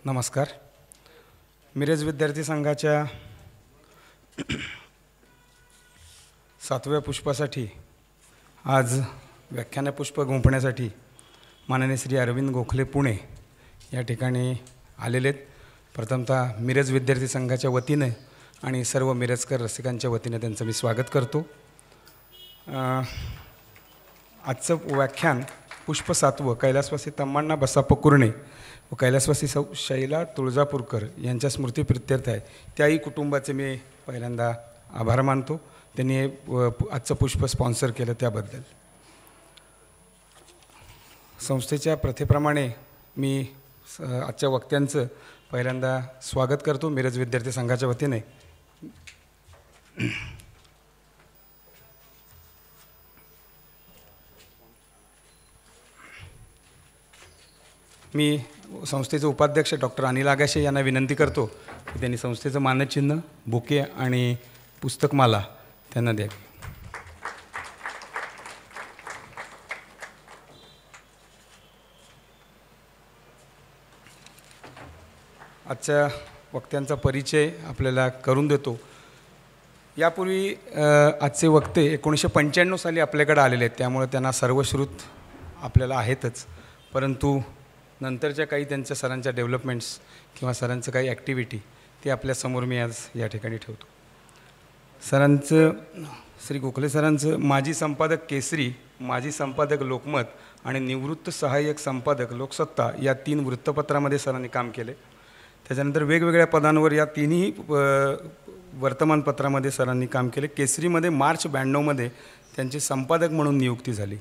नमस्कार. मिरज विद्यार्थी संघाच्या 7व्या पुष्पासाठी आज व्याख्यान पुष्प गुंफण्यासाठी माननीय श्री अरविंद गोखले पुणे या ठिकाणी आलेले आहेत. प्रथमतः मिरज विद्यार्थी संघाच्या वतीने आणि सर्व मिरजकर रसिकांच्या वतीने त्यांचं मी स्वागत करतो. आजचं व्याख्यान पुष्प 7वं कैलासवासी तम्मण्णा बसाप्पा कुर्णे व कैलासवासी सौ शैला तुळजापूरकर यांच्या स्मृतीप्रित्यर्थ आहे. त्याही कुटुंबाचे मी पहिल्यांदा आभार मानतो, त्यांनी आजचं पुष्प स्पॉन्सर केलं त्याबद्दल. संस्थेच्या प्रथेप्रमाणे मी आजच्या वक्त्यांचं पहिल्यांदा स्वागत करतो मिरज विद्यार्थी संघाच्या वतीने. मी संस्थेचे उपाध्यक्ष डॉक्टर अनिल आगाशे यांना विनंती करतो की त्यांनी संस्थेचं मानचिन्ह, बुके आणि पुस्तकमाला त्यांना द्यावी. आजच्या वक्त्यांचा परिचय आपल्याला करून देतो. यापूर्वी आजचे वक्ते 1995 साली आपल्याकडे आलेले आहेत, त्यामुळे त्यांना सर्वश्रुत आपल्याला आहेतच. परंतु नंतरच्या काही त्यांच्या सरांच्या डेव्हलपमेंट्स किंवा सरांचं काही ॲक्टिव्हिटी ते आपल्यासमोर मी आज या ठिकाणी ठेवतो. सरांचं, श्री गोखले सरांचं माजी संपादक केसरी, माजी संपादक लोकमत आणि निवृत्त सहाय्यक संपादक लोकसत्ता या 3 वृत्तपत्रामध्ये सरांनी काम केले. त्याच्यानंतर वेगवेगळ्या पदांवर या 3ही वर्तमानपत्रामध्ये सरांनी काम केले. केसरीमध्ये मार्च 92मध्ये त्यांचे संपादक म्हणून नियुक्ती झाली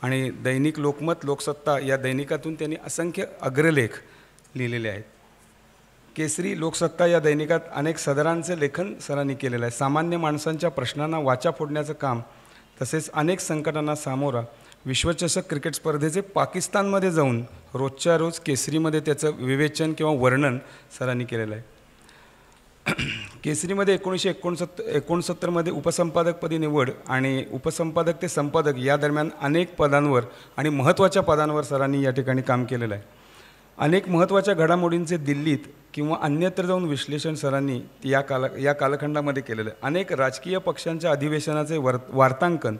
आणि दैनिक लोकमत, लोकसत्ता या दैनिकातून त्यांनी असंख्य अग्रलेख लिहिलेले आहेत. केसरी, लोकसत्ता या दैनिकात अनेक सदरांचे लेखन सरांनी केलेलं आहे. सामान्य माणसांच्या प्रश्नांना वाचा फोडण्याचं काम, तसेच अनेक संकटांना सामोरा विश्वचषक क्रिकेट स्पर्धेचे पाकिस्तानमध्ये जाऊन रोजच्या रोज केसरीमध्ये त्याचं विवेचन किंवा वर्णन सरांनी केलेलं आहे. केसरीमध्ये 1969मध्ये उपसंपादकपदी निवड आणि उपसंपादक ते संपादक या दरम्यान अनेक पदांवर आणि महत्त्वाच्या पदांवर सरांनी या ठिकाणी काम केलेलं आहे. अनेक महत्त्वाच्या घडामोडींचे दिल्लीत किंवा अन्यत्र जाऊन विश्लेषण सरांनी या कालखंडामध्ये केलेलं आहे. अनेक राजकीय पक्षांच्या अधिवेशनाचे वार्तांकन,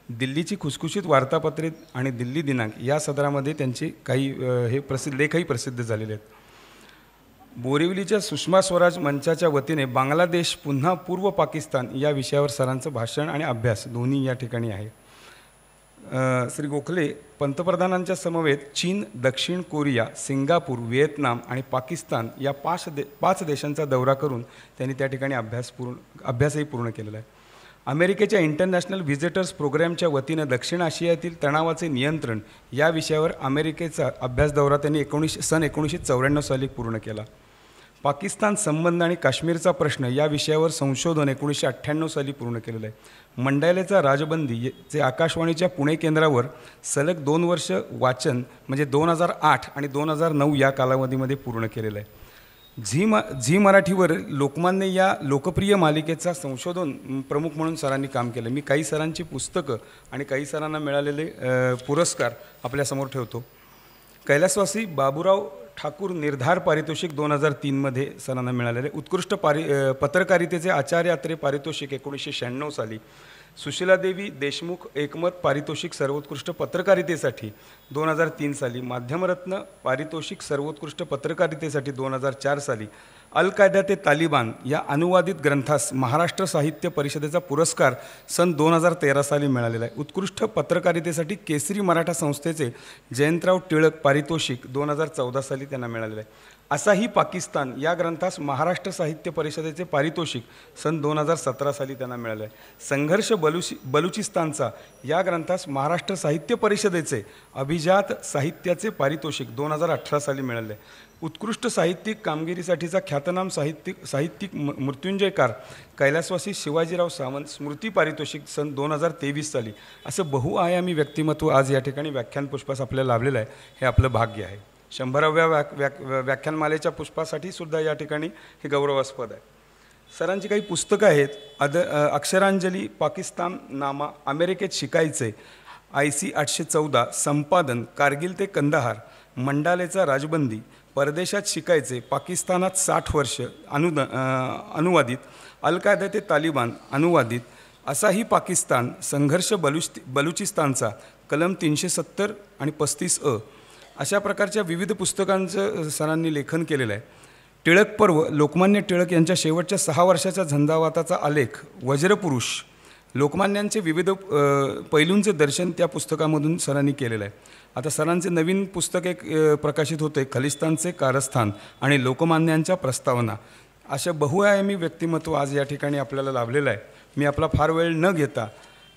दिल्लीची खुसखुशीत वार्तापत्रे आणि दिल्ली दिनांक या सदरामध्ये त्यांचे काही लेखही प्रसिद्ध झालेले आहेत. बोरिवलीच्या सुषमा स्वराज मंचाच्या वतीने बांगलादेश पुन्हा पूर्व पाकिस्तान या विषयावर सरांचं भाषण आणि अभ्यास दोन्ही या ठिकाणी आहे. श्री गोखले पंतप्रधानांच्या समवेत चीन, दक्षिण कोरिया, सिंगापूर, व्हिएतनाम आणि पाकिस्तान या 5 देशांचा दौरा करून त्यांनी त्या ठिकाणी अभ्यासही पूर्ण केलेला आहे. अमेरिकेच्या इंटरनॅशनल व्हिजिटर्स प्रोग्रॅमच्या वतीनं दक्षिण आशियातील तणावाचे नियंत्रण या विषयावर अमेरिकेचा अभ्यास दौरा त्यांनी 1994 साली पूर्ण केला. पाकिस्तान संबंध आणि काश्मीरचा प्रश्न या विषयावर संशोधन 1998 साली पूर्ण केलेलं आहे. मंडालेचा राजबंदी जे आकाशवाणीच्या पुणे केंद्रावर सलग 2 वर्ष वाचन म्हणजे 2008 आणि 2009 या कालावधीमध्ये पूर्ण केलेलं आहे. झी मराठीवर लोकमान्य या लोकप्रिय मालिकेचा संशोधन प्रमुख म्हणून सरांनी काम केलं. मी काही सरांची पुस्तकं आणि काही सरांना मिळालेले पुरस्कार आपल्यासमोर ठेवतो. कैलासवासी बाबूराव ठाकूर निर्धार पारितोषिक 2003मध्ये सरांना मिळालेले. उत्कृष्ट पत्रकारितेचे आचार्य अत्रे पारितोषिक 1996 साली. सुशीलादेवी देशमुख एकमत पारितोषिक सर्वोत्कृष्ट पत्रकारितेसाठी 2003 साली. माध्यमरत्न पारितोषिक सर्वोत्कृष्ट पत्रकारितेसाठी 2004 साली. अल कायदा ते तालिबान या अनुवादित ग्रंथास महाराष्ट्र साहित्य परिषदेचा पुरस्कार सन 2013 साली मिळालेला आहे. उत्कृष्ट पत्रकारितेसाठी केसरी मराठा संस्थेचे जयंतराव टिळक पारितोषिक 2014 साली त्यांना मिळालेलं आहे. असाही पाकिस्तान या ग्रंथास महाराष्ट्र साहित्य परिषदेचे पारितोषिक सन 2017 साली त्यांना मिळालं आहे. संघर्ष बलुचिस्तानचा या ग्रंथास महाराष्ट्र साहित्य परिषदेचे अभिजात साहित्याचे पारितोषिक 2018 साली मिळाले आहे. उत्कृष्ट साहित्यिक कामगिरीसाठीचा ख्यातनाम साहित्यिक मृत्युंजयकार कैलासवासी शिवाजीराव सावंत स्मृती पारितोषिक सन 2023 साली. असं बहुआयामी व्यक्तिमत्व आज या ठिकाणी व्याख्यान पुष्पास आपल्याला लाभलेलं आहे. हे आपलं भाग्य आहे. 100व्या व्याख्यानमालेच्या पुष्पासाठी सुद्धा या ठिकाणी हे गौरवास्पद आहे. सरांची काही पुस्तकं आहेत. अक्षरांजली, पाकिस्तान नामा, अमेरिकेत शिकायचे, IC 814, संपादन, कारगिल ते कंदाहार, मंडालेचा राजबंदी, परदेशात शिकायचे, पाकिस्तानात 60 वर्ष अनुवादित, अल कायदा ते तालिबान अनुवादित, असाही पाकिस्तान, संघर्ष बलुचिस्तानचा, कलम 370 आणि 35 अशा प्रकारच्या विविध पुस्तकांचं सरांनी लेखन केलेलं आहे. टिळक पर्व, लोकमान्य टिळक यांच्या शेवटच्या 6 वर्षाच्या झंझावाताचा आलेख, वज्रपुरुष, लोकमान्यांचे विविध पैलूंचे दर्शन त्या पुस्तकामधून सरांनी केलेलं आहे. आता सरांचे नवीन पुस्तक एक प्रकाशित होते, खलिस्तानचे कारस्थान आणि लोकमान्यांच्या प्रस्तावना. अशा बहुआयामी व्यक्तिमत्व आज या ठिकाणी आपल्याला लाभलेलं आहे. मी आपला फार वेळ न घेता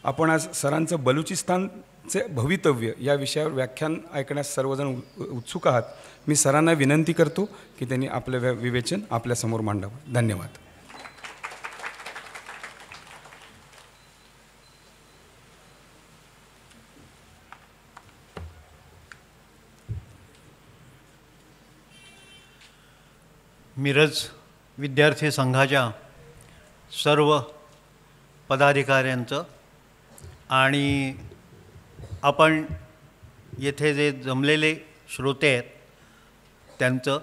आपण आज सरांचं बलुचिस्तानचे भवितव्य या विषयावर व्याख्यान ऐकण्यास सर्वजण उत्सुक आहात. मी सरांना विनंती करतो की त्यांनी आपलं विवेचन आपल्यासमोर मांडावं. धन्यवाद. मिरज विद्यार्थी संघाच्या सर्व पदाधिकाऱ्यांचं आणि आपण येथे जे जमलेले श्रोते आहेत त्यांचं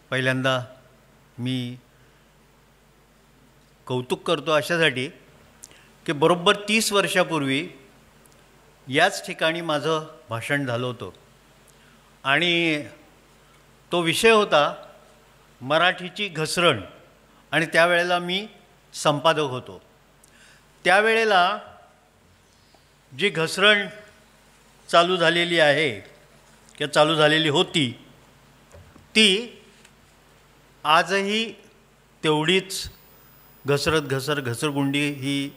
पहिल्यांदा मी कौतुक करतो अशासाठी की बरोबर 30 वर्षापूर्वी याच ठिकाणी माझं भाषण झालं होतं आणि तो विषय होता मराठीची घसरण आणि त्यावेळेला मी संपादक होतो. त्यावेळेला जी घसरण चालू झालेली आहे किंवा चालू झालेली होती ती आजही तेवढीच घसरगुंडी ही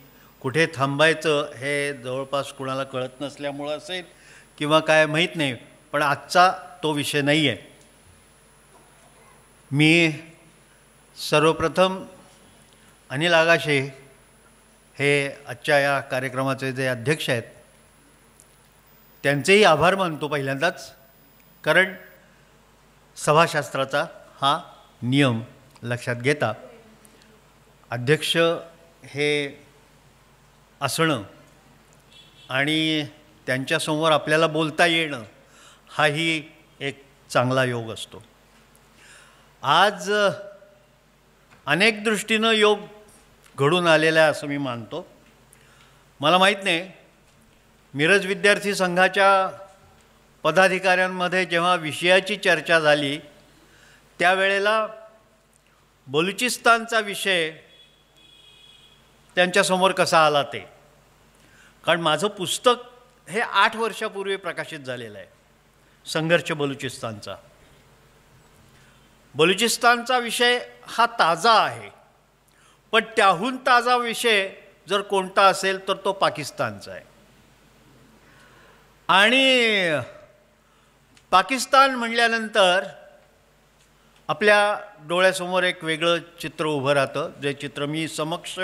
कुठे थांबायचं हे जवळपास कुणाला कळत नसल्यामुळं असेल किंवा काय माहीत नाही, पण आजचा तो विषय नाही आहे. मी सर्वप्रथम अनिल आगाशे हे आजच्या या कार्यक्रमाचे जे अध्यक्ष आहेत त्यांचेही आभार मानतो पहिल्यांदाच, कारण सभाशास्त्राचा हा नियम लक्षात घेता अध्यक्ष हे असणं आणि त्यांच्यासमोर आपल्याला बोलता येणं हाही एक चांगला योग असतो. आज अनेक दृष्टीनं योग घडून आलेला आहे असं मी मानतो. मला माहीत नाही, मिरज विद्यार्थी संघाच्या पदाधिकाऱ्यांमध्ये जेव्हा विषयाची चर्चा झाली त्यावेळेला बलुचिस्तानचा विषय त्यांच्यासमोर कसा आला ते, कारण माझं पुस्तक हे 8 वर्षापूर्वी प्रकाशित झालेलं आहे, संघर्ष बलुचिस्तानचा. बलुचिस्तानचा विषय हा ताजा आहे, पण त्याहून ताजा विषय जर कोणता असेल तर तो पाकिस्तानचा आहे. आणि पाकिस्तान म्हणल्यानंतर आपल्या डोळ्यासमोर एक वेगळं चित्र उभं राहतं, जे चित्र मी समक्ष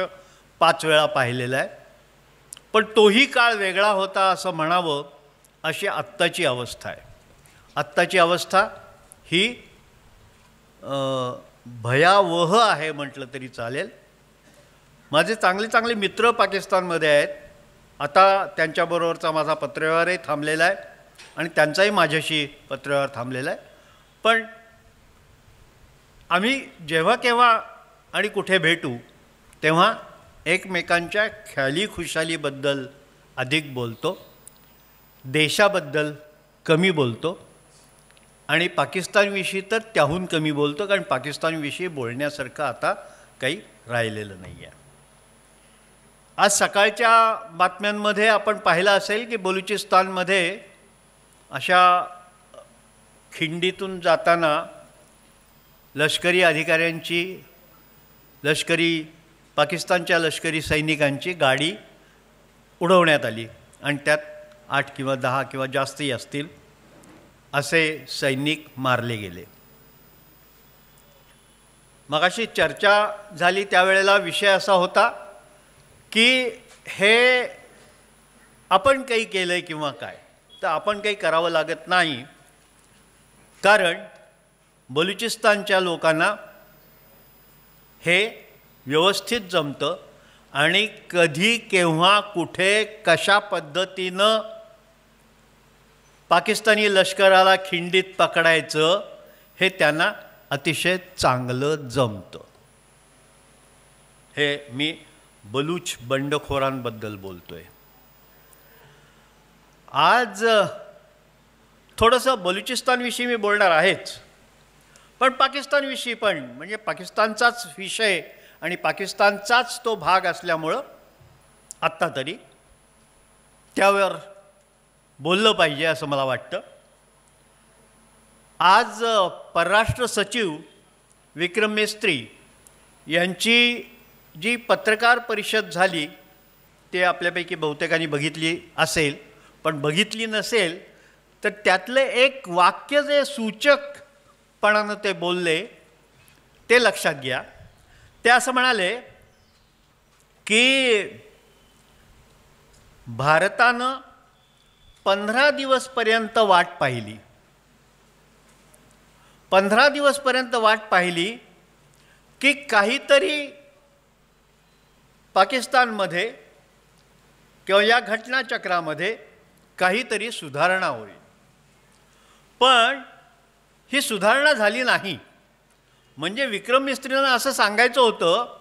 5 वेळा पाहिलेलं आहे. पण तोही काळ वेगळा होता असं म्हणावं अशी आत्ताची अवस्था आहे. आत्ताची अवस्था ही भयावह आहे म्हटलं तरी चालेल. माझे चांगले चांगले मित्र पाकिस्तानमध्ये आहेत. आता त्यांच्याबरोबरचा माझा पत्रव्यवहारही थांबलेला आहे आणि त्यांचाही माझ्याशी पत्रव्यवहार थांबलेला आहे. पण आम्ही जेव्हा केव्हा आणि कुठे भेटू तेव्हा एकमेकांच्या ख्याली खुशालीबद्दल अधिक बोलतो, देशाबद्दल कमी बोलतो आणि पाकिस्तानविषयी तर त्याहून कमी बोलतो, कारण पाकिस्तानविषयी बोलण्यासारखं आता काही राहिलेलं नाही आहे. आज सकाळच्या बातम्यांमध्ये आपण पाहिलं असेल की बलुचिस्तानमध्ये अशा खिंडीतून जाताना लष्करी अधिकाऱ्यांची, पाकिस्तानच्या लष्करी सैनिकांची गाडी उडवण्यात आली आणि त्यात 8 किंवा 10 किंवा जास्तही असतील असे सैनिक मारले गेले. मगाशी चर्चा झाली त्यावेळेला विषय असा होता की हे आपण काही केलं आहे किंवा काय, तर आपण काही करावं लागत नाही, कारण बलुचिस्तानच्या लोकांना हे व्यवस्थित जमतं आणि कधी केव्हा कुठे कशा पद्धतीनं पाकिस्तानी लष्कराला खिंडीत पकडायचं हे त्यांना अतिशय चांगलं जमतं. हे मी बलूच बंडखोरांबद्दल बोलतोय. आज थोडंसं बलुचिस्तानविषयी मी बोलणार आहेच, पण पाकिस्तानविषयी पण, म्हणजे पाकिस्तानचाच विषय आणि पाकिस्तानचाच तो भाग असल्यामुळं आत्ता तरी त्यावर बोललं पाहिजे असं मला वाटतं. आज परराष्ट्र सचिव विक्रम मेस्त्री यांची जी पत्रकार परिषद झाली ते आपल्यापैकी बहुतेकांनी बघितली असेल, पण बघितली नसेल तर त्यातले एक वाक्य जे सूचकपणानं ते बोलले ते लक्षात घ्या. ते असं म्हणाले की भारतानं 15 दिवसपर्यंत वाट पाहिली, 15 दिवसपर्यंत वाट पाहिली की काहीतरी पाकिस्तानमध्ये किंवा या घटनाचक्रामध्ये काहीतरी सुधारणा होईल. पण ही सुधारणा झाली नाही. म्हणजे विक्रम मिस्त्रींना असं सांगायचं होतं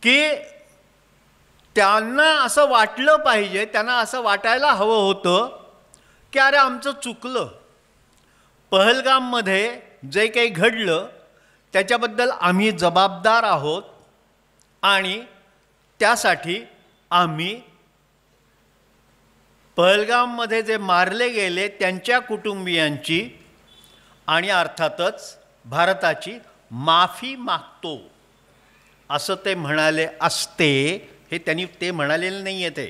की त्यांना असं वाटलं पाहिजे, त्यांना असं वाटायला हवं होतं की अरे आमचं चुकलं, पहलगाममध्ये जे काही घडलं त्याच्याबद्दल आम्ही जबाबदार आहोत आणि त्यासाठी आम्ही पहलगाममध्ये जे मारले गेले त्यांच्या कुटुंबियांची आणि अर्थातच भारताची माफी मागतो असं ते म्हणाले असते. हे त्यांनी ते म्हणालेलं नाही आहे,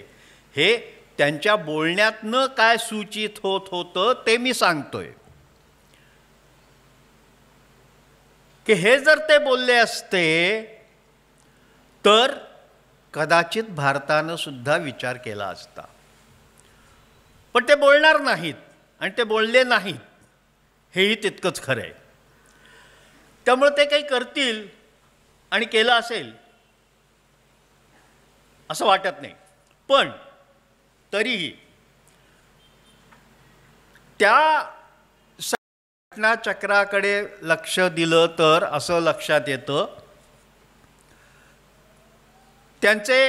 हे त्यांच्या बोलण्यातनं काय सूचित होत होतं ते मी सांगतोय. की हे जर ते बोलले असते तर कदाचित भारतानं सुद्धा विचार केला असता. पण ते बोलणार नाहीत आणि ते बोलले नाहीत, हेही तितकंच खरं आहे. त्यामुळे ते काही करतील आणि केलं असेल असं वाटत नाही. पण तरीही त्या घटनाचक्राकडे लक्ष दिलं तर असं लक्षात येतं त्यांचे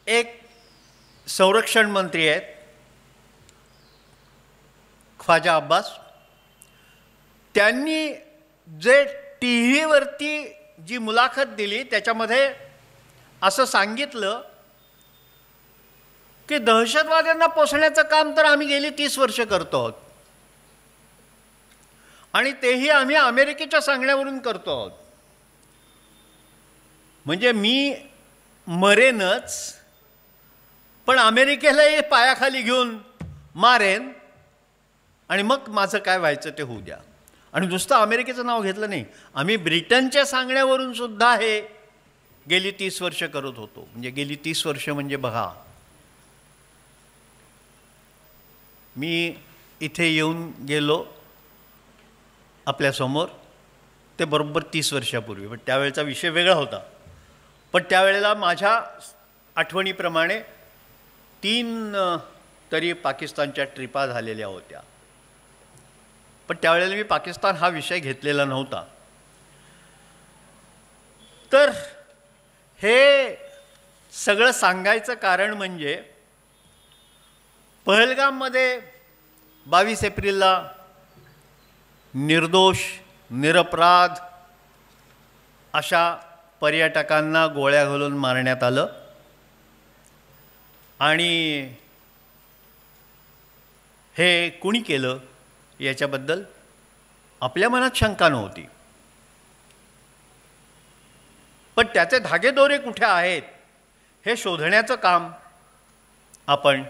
एक संरक्षण मंत्री आहेत ख्वाजा अब्बास. त्यांनी जे TV वरती जी मुलाखत दिली त्याच्यामध्ये असं सांगितलं की दहशतवाद्यांना पोसण्याचं काम तर आम्ही गेली 30 वर्ष करतो आहोत आणि तेही आम्ही अमेरिकेच्या सांगण्यावरून करतो आहोत. म्हणजे मी मरेनच, पण अमेरिकेलाही पायाखाली घेऊन मारेन आणि मग माझं काय व्हायचं ते होऊ द्या. आणि नुसतं अमेरिकेचं नाव घेतलं नाही, आम्ही ब्रिटनच्या सांगण्यावरून सुद्धा हे गेली 30 वर्ष करत होतो. म्हणजे गेली 30 वर्ष म्हणजे बघा, मी इथे येऊन गेलो आपल्यासमोर ते बरोबर 30 वर्षापूर्वी, पण त्यावेळेचा विषय वेगळा होता. पण त्यावेळेला माझ्या आठवणीप्रमाणे 3 तरी पाकिस्तानच्या ट्रिपा झालेल्या होत्या. पण त्यावेळेला मी पाकिस्तान हा विषय घेतलेला नव्हता. तर हे सगळं सांगायचं कारण म्हणजे पहलगाममध्ये 22 एप्रिलला निर्दोष निरपराध अशा पर्यटकांना गोळ्या घालून मारण्यात आलं आणि हे कुणी केलं याच्याबद्दल आपल्या मनात शंका नव्हती. पण त्याचे धागेदोरे कुठे आहेत हे शोधण्याचं काम आपण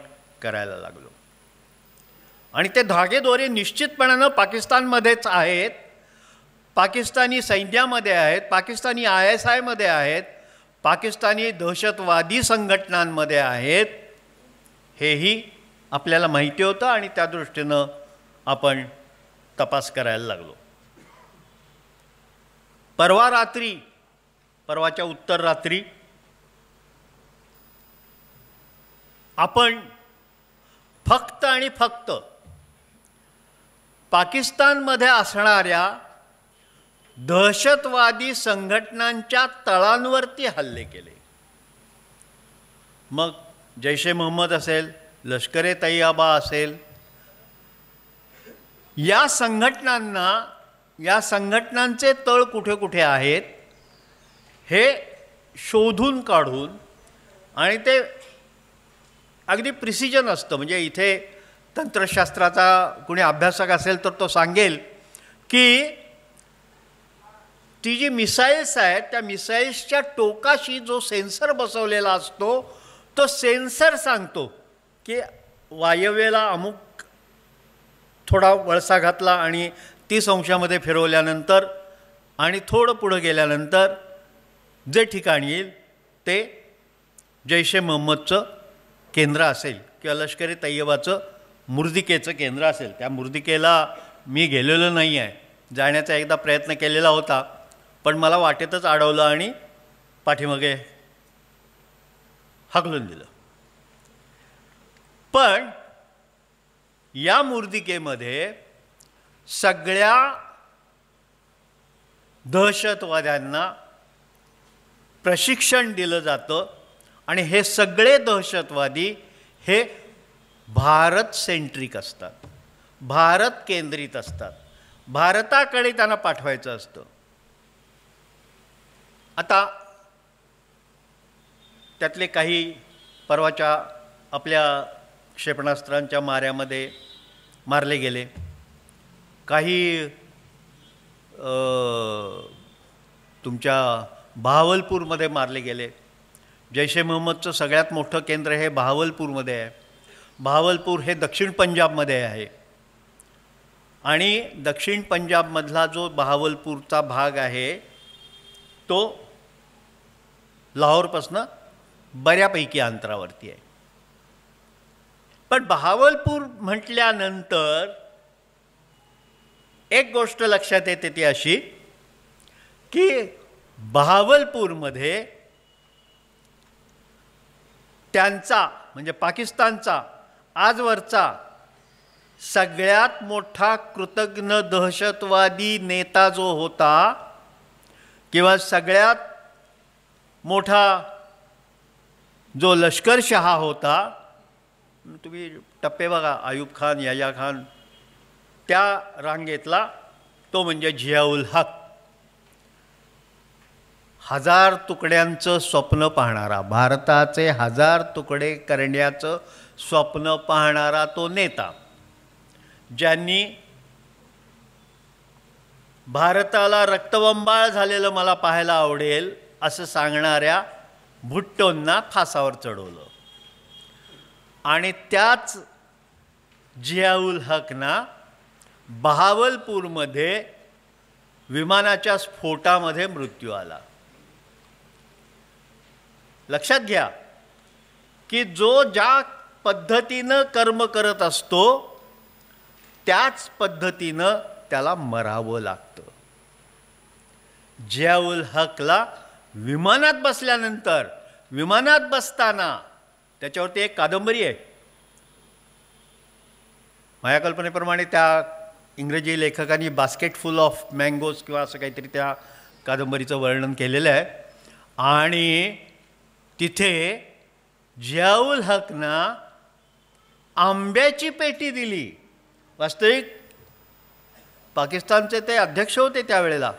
करायला लागलो. आणि ते धागेदोरे निश्चितपणानं पाकिस्तानमध्येच आहेत, पाकिस्तानी सैन्यामध्ये आहेत, पाकिस्तानी ISI मध्ये आहेत, पाकिस्तानी दहशतवादी संघटनांमध्ये आहेत. हेही आपल्याला माहिती होतं आणि त्या दृष्टीनं आपण तपास करायला लागलो. परवाच्या उत्तर रात्री आपण फक्त आणि फक्त पाकिस्तानमध्ये असणाऱ्या दहशतवादी संघटनांच्या तळांवरती हल्ले केले. मग जैश ए मोहम्मद असेल, लष्कर ए तैयबा असेल, या संघटनांचे तळ कुठे कुठे आहेत हे शोधून काढून, आणि ते अगदी प्रिसिजन असतं. म्हणजे इथे तंत्रशास्त्राचा कुणी अभ्यासक असेल तर तो सांगेल की ती जी मिसाईल्स आहेत त्या मिसाईल्सच्या टोकाशी जो सेन्सर बसवलेला असतो तो सेन्सर सांगतो की वायव्येला अमुक थोडा वळसा घातला आणि 30 अंशामध्ये फिरवल्यानंतर आणि थोडं पुढं गेल्यानंतर जे ठिकाण येईल ते जैश ए मोहम्मदचं केंद्र असेल किंवा लष्कर ए तैयबाचं मुर्दिकेचं केंद्र असेल. त्या मुर्दिकेला मी गेलेलो नाही आहे. जाण्याचा एकदा प्रयत्न केलेला होता, पण मला वाटेतच अडवलं आणि पाठीमागे हाकलून दिलं. पण या मुर्दिकेमध्ये सगळ्या दहशतवाद्यांना प्रशिक्षण दिलं जातं आणि हे सगळे दहशतवादी हे भारत सेंट्रिक असतात, भारत केंद्रित असतात, भारताकडे त्यांना पाठवायचं असतं. आता त्यातले काही परवाच्या आपल्या क्षेपणास्त्रांच्या माऱ्यामध्ये मारले गेले, काही तुमच्या बहावलपूरमध्ये मारले गेले. जैश ए मोहम्मदचं सगळ्यात मोठं केंद्र हे बहावलपूरमध्ये आहे. बहावलपूर हे दक्षिण पंजाबमध्ये आहे आणि दक्षिण पंजाबमधला जो बहावलपूरचा भाग आहे तो लाहोरपासून बऱ्यापैकी अंतरावरती आहे. पण बहावलपूर म्हटल्यानंतर एक गोष्ट लक्षात येते ती अशी की बहावलपूरमध्ये त्यांचा म्हणजे पाकिस्तानचा आजवरचा सगळ्यात मोठा कृतज्ञ दहशतवादी नेता जो होता किंवा सगळ्यात मोठा जो लष्करशहा होता, तुम्ही टप्पे बघा, अयूब खान, याया खान, त्या रांगेतला तो म्हणजे झियाउल हक. 1000 तुकड्यांचं स्वप्न पाहणारा, भारताचे 1000 तुकडे करण्याचं स्वप्न पाहणारा तो नेता, ज्यांनी भारताला रक्तबंबाळ झालेलं मला पाहायला आवडेल असं सांगणाऱ्या भुट्टोंना फासावर चढवलं. आणि त्याच झियाउल हकना बहावलपूरमध्ये विमानाच्या स्फोटामध्ये मृत्यू आला. लक्षात घ्या की जो ज्या पद्धतीनं कर्म करत असतो त्याच पद्धतीनं त्याला मरावं लागतं. झियाउल हकला विमानात बसल्यानंतर, विमानात बसताना त्याच्यावरती एक कादंबरी आहे. माझ्या कल्पनेप्रमाणे त्या इंग्रजी लेखकांनी बास्केट फुल ऑफ मँगोज किंवा असं काहीतरी त्या कादंबरीचं वर्णन केलेलं आहे. आणि तिथे झियाउल हकना आंब्याची पेटी दिली. वास्तविक पाकिस्तानचे ते अध्यक्ष होते त्यावेळेला,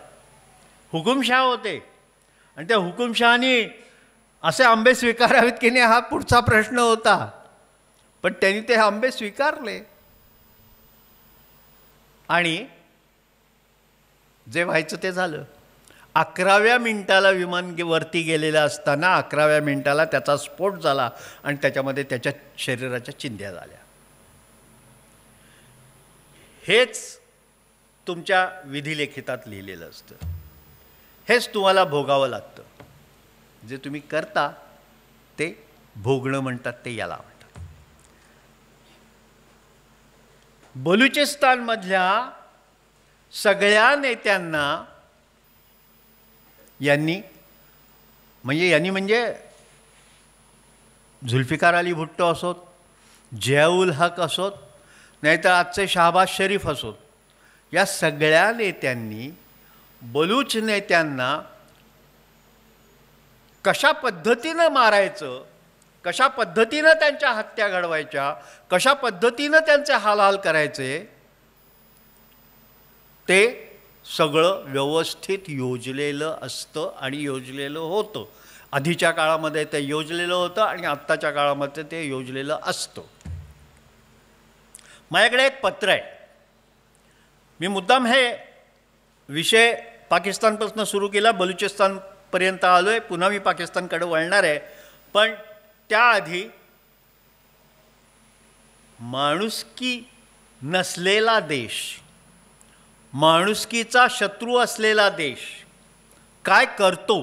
हुकुमशाह होते, आणि त्या हुकुमशहानी असे आंबे स्वीकारावेत की नाही हा पुढचा प्रश्न होता. पण त्यांनी ते आंबे स्वीकारले आणि जे व्हायचं ते झालं. 11व्या मिनिटाला विमान वरती गेलेलं असताना 11व्या मिनिटाला त्याचा स्फोट झाला आणि त्याच्यामध्ये त्याच्या शरीराच्या चिंध्या झाल्या. हेच तुमच्या विधिलेखितात लिहिलेलं असतं. हेच तुम्हाला भोगावं लागतं. जे तुम्ही करता ते भोगणं म्हणतात, ते याला म्हणतात. बलुचिस्तानमधल्या सगळ्या नेत्यांना यांनी म्हणजे झुल्फिकार अली भुट्टो असोत, झियाउल हक असोत, नाहीतर आजचे शहाबाज शरीफ असोत, या सगळ्या नेत्यांनी बलूच नेत्यांना कशा पद्धतीनं मारायचं, कशा पद्धतीनं त्यांच्या हत्या घडवायच्या, कशा पद्धतीनं त्यांचे हालहाल करायचे, ते सगळं व्यवस्थित योजलेलं असतं आणि योजलेलं होतं. आधीच्या काळामध्ये ते योजलेलं होतं आणि आत्ताच्या काळामध्ये ते योजलेलं असतं. माझ्याकडे एक पत्र आहे. मी मुद्दाम हे विषय पाकिस्तानपासून सुरू केला, बलुचिस्तानपर्यंत आलो आहे, पुन्हा मी पाकिस्तानकडे वळणार आहे. पण त्याआधी माणुसकी नसलेला देश, माणुसकीचा शत्रू असलेला देश काय करतो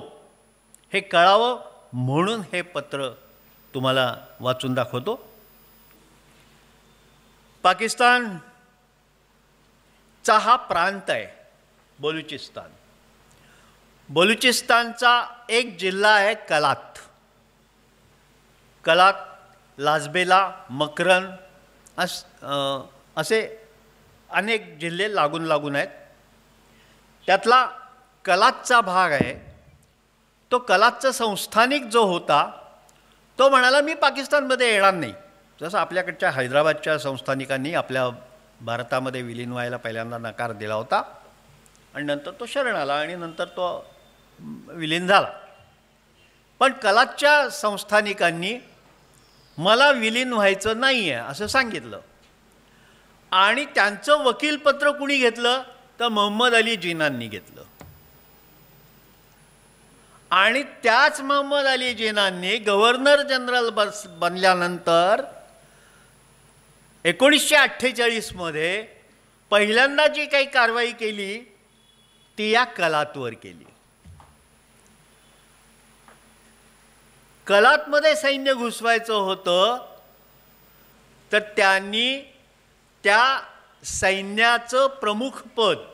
हे कळावं म्हणून हे पत्र तुम्हाला वाचून दाखवतो. पाकिस्तानचा हा प्रांत आहे बलुचिस्तान. बलुचिस्तानचा एक जिल्हा आहे कलात. कलात, लाजबेला, मकरन असे अनेक जिल्हे लागून लागून आहेत. त्यातला कलातचा भाग आहे. तो कलातचा संस्थानिक जो होता तो म्हणाला मी पाकिस्तानमध्ये येणार नाही. जसं आपल्याकडच्या हैदराबादच्या संस्थानिकांनी आपल्या भारतामध्ये विलीन व्हायला पहिल्यांदा नकार दिला होता आणि नंतर तो शरण आला आणि नंतर तो विलीन झाला. पण कलातच्या संस्थानिकांनी मला विलीन व्हायचं नाही आहे असं सांगितलं आणि त्यांचं वकीलपत्र कुणी घेतलं तर मोहम्मद अली जिनांनी घेतलं. आणि त्याच मोहम्मद अली जिनांनी गव्हर्नर जनरल बनल्यानंतर 1948 मध्ये पहिल्यांदा जी काही कारवाई केली ती या कलातवर केली. कलातमध्ये सैन्य घुसवायचं होतं तर त्यांनी त्या सैन्याचं प्रमुख पद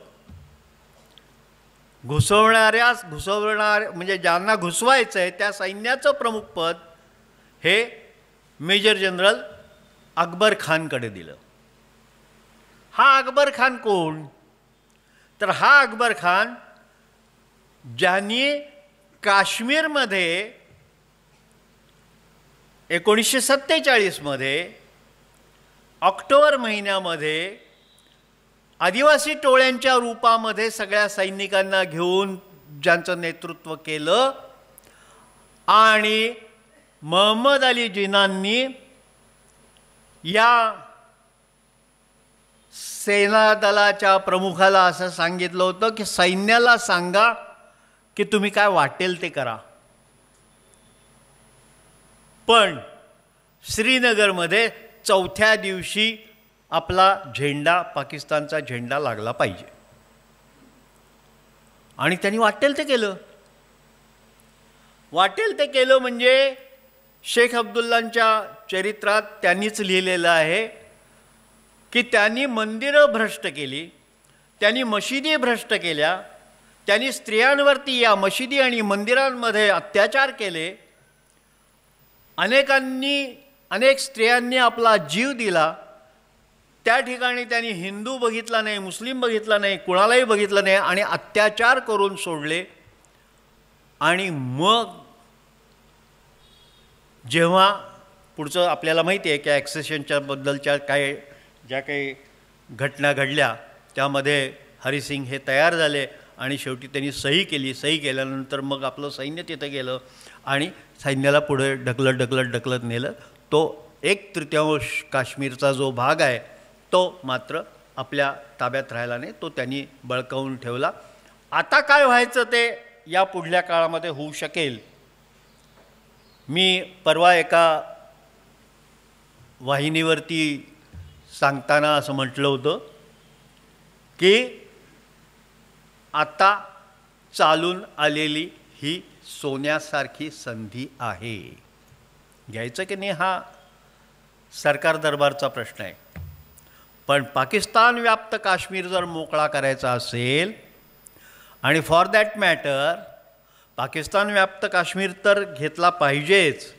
घुसवणार म्हणजे ज्यांना घुसवायचं आहे त्या सैन्याचं प्रमुख पद हे मेजर जनरल अकबर खानकडे दिलं. हा अकबर खान कोण? तर हा अकबर खान ज्यांनी काश्मीरमध्ये 1947 मध्ये ऑक्टोबर महिन्यामध्ये आदिवासी टोळ्यांच्या रूपामध्ये सगळ्या सैनिकांना घेऊन ज्यांचं नेतृत्व केलं आणि मोहम्मद अली जिनांनी या सेना दलाच्या प्रमुखाला असं सांगितलं होतं की सैन्याला सांगा की तुम्ही काय वाटेल ते करा, पण श्रीनगरमध्ये 4थ्या दिवशी आपला झेंडा, पाकिस्तानचा झेंडा लागला पाहिजे. आणि त्यांनी वाटेल ते केलं. वाटेल ते केलं म्हणजे शेख अब्दुल्लांच्या चरित्रात त्यांनीच लिहिलेलं आहे की त्यांनी मंदिरं भ्रष्ट केली, त्यांनी मशिदी भ्रष्ट केल्या, त्यांनी स्त्रियांवरती या मशिदी आणि मंदिरांमध्ये अत्याचार केले, अनेक स्त्रियांनी आपला जीव दिला. त्या ठिकाणी त्यांनी हिंदू बघितला नाही, मुस्लिम बघितला नाही, कुणालाही बघितलं नाही आणि अत्याचार करून सोडले. आणि मग जेव्हा पुढचं आपल्याला माहिती आहे की ॲक्सेशनच्या बद्दलच्या ज्या काही घटना घडल्या त्यामध्ये हरिसिंग हे तयार झाले आणि शेवटी त्यांनी सही केली. सही केल्यानंतर मग आपलं सैन्य तिथं गेलं आणि सैन्याला पुढे ढकलत नेलं. तो 1/3 काश्मीरचा जो भाग आहे तो मात्र आपल्या ताब्यात राहिला नाही, तो त्यांनी बळकावून ठेवला. आता काय व्हायचं ते या पुढल्या काळामध्ये होऊ शकेल. मी परवा एका वाहिनीवरती सांगताना असं म्हटलं होतं की आता चालून आलेली ही सोन्यासारखी संधी आहे. घ्यायचं की नाही हा सरकार दरबारचा प्रश्न आहे. पण पाकिस्तान व्याप्त काश्मीर जर मोकळा करायचा असेल आणि फॉर दॅट मॅटर पाकिस्तान व्याप्त काश्मीर तर घेतला पाहिजेच,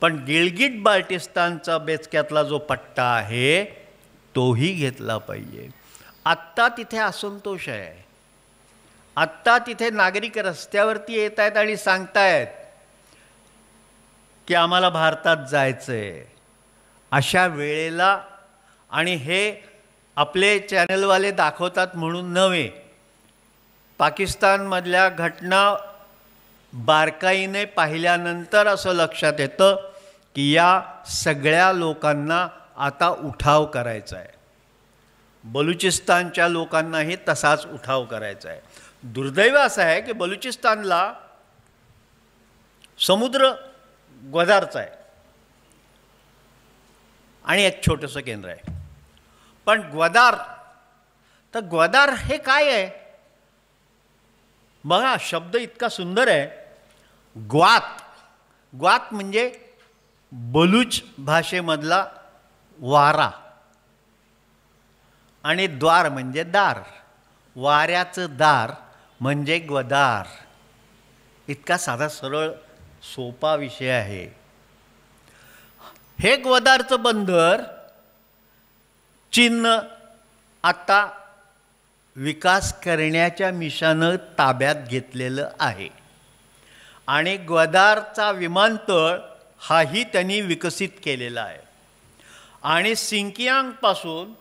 पण गिलगिट बाल्टिस्तानचा बेचक्यातला जो पट्टा आहे तोही घेतला पाहिजे. आत्ता तिथे असंतोष आहे. आत्ता तिथे नागरिक रस्त्यावरती येत आहेत आणि सांगतायत की आम्हाला भारतात जायचं आहे. अशा वेळेला, आणि हे आपले चॅनलवाले दाखवतात म्हणून नव्हे, पाकिस्तानमधल्या घटना बारकाईने पाहिल्यानंतर असं लक्षात येतं की या सगळ्या लोकांना आता उठाव करायचा आहे. बलुचिस्तानच्या लोकांनाही तसाच उठाव करायचा आहे. दुर्दैव असं आहे की बलुचिस्तानला समुद्र ग्वादारचा आहे आणि एक छोटंसं केंद्र आहे. पण ग्वादार, तर ग्वादार हे काय आहे? बघा, शब्द इतका सुंदर आहे. ग्वात, ग्वात म्हणजे बलूच भाषेमधला वारा, आणि द्वार म्हणजे दार. वाऱ्याचं दार म्हणजे ग्वादार. इतका साधा सरळ सोपा विषय आहे. हे ग्वादारचं बंदर चीननं आता विकास करण्याच्या मिशनं ताब्यात घेतलेलं आहे. आणि ग्वादारचा विमानतळ हाही त्यांनी विकसित केलेला आहे. आणि सिंकियांगपासून,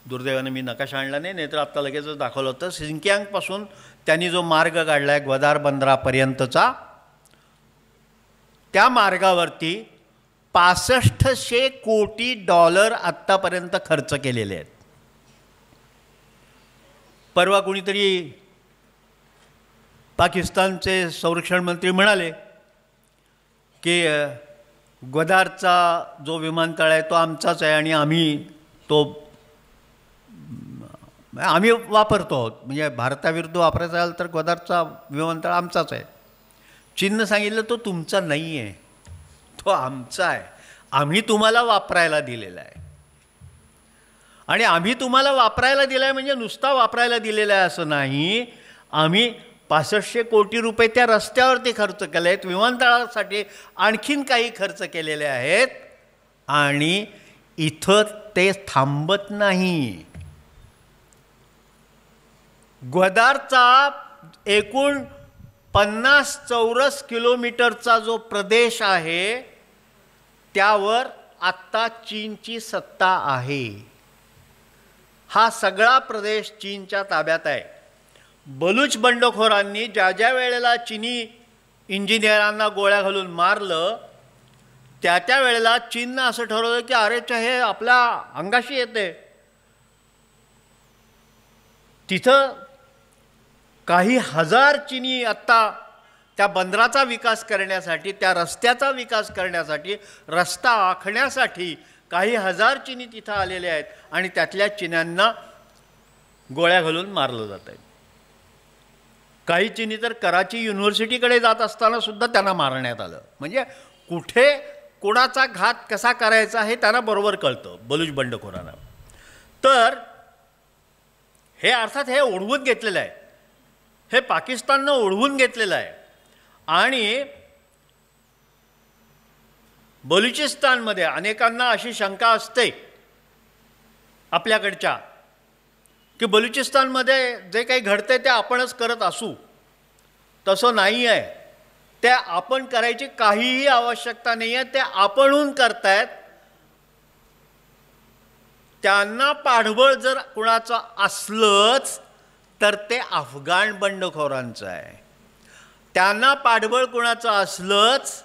दुर्दैवाने मी नकाशा आणला नाही, नाहीतर आत्ता लगेचच दाखवलं होतं, सिंकियांगपासून त्यांनी जो मार्ग काढला आहे ग्वादार बंदरापर्यंतचा, त्या मार्गावरती $6500 कोटी आत्तापर्यंत खर्च केलेले आहेत. परवा कोणीतरी पाकिस्तानचे संरक्षण मंत्री म्हणाले की ग्वादारचा जो विमानतळ आहे तो आमचाच आहे आणि आम्ही वापरतो आहोत. म्हणजे भारताविरुद्ध वापरायचा असेल तर ग्वादारचा विमानतळ आमचाच आहे. चीननं सांगितलं तो तुमचा नाही आहे, तो आमचा आहे. आम्ही तुम्हाला वापरायला दिलेला आहे. आणि आम्ही तुम्हाला वापरायला दिला आहे म्हणजे नुसता वापरायला दिलेला आहे असं नाही. आम्ही $6500 कोटी त्या रस्त्यावरती खर्च केले आहेत, विमानतळासाठी आणखीन काही खर्च केलेले आहेत. आणि इथं ते थांबत नाही. ग्वादारचा एकूण 50 चौरस किलोमीटरचा जो प्रदेश आहे त्यावर आत्ता चीनची सत्ता आहे. हा सगळा प्रदेश चीनच्या ताब्यात आहे. बलूच बंडखोरांनी ज्या ज्या वेळेला चीनी इंजिनियरांना गोळ्या घालून मारलं त्या त्या वेळेला चीननं असं ठरवलं की अरे हे आपल्या अंगाशी येते. तिथं काही हजार चीनी आत्ता त्या बंदराचा विकास करण्यासाठी, त्या रस्त्याचा विकास करण्यासाठी, रस्ता आखण्यासाठी काही हजार चीनी तिथं आलेले आहेत आणि त्यातल्या चिन्यांना गोळ्या घालून मारलं जात आहे. काही चीनी तर कराची युनिव्हर्सिटीकडे जात असताना सुद्धा त्यांना मारण्यात आलं. म्हणजे कुठे कोणाचा घात कसा करायचा हे त्यांना बरोबर कळतं बलूच बंडखोरांना. तर हे अर्थात हे ओढवून घेतलेलं आहे, हे पाकिस्ताननं ओढवून घेतलेलं आहे. आणि बलुचिस्तानमध्ये अनेकांना अशी शंका असते आपल्याकडच्या की बलुचिस्तानमध्ये जे काही घडते ते आपणच करत असू. तसं नाही आहे. ते आपण करायची काहीही आवश्यकता नाही आहे. ते आपणहून करतायत. त्यांना पाठबळ जर कुणाचं असलंच तर ते अफगाण बंडखोरांचं आहे. त्यांना पाठबळ कुणाचं असलंच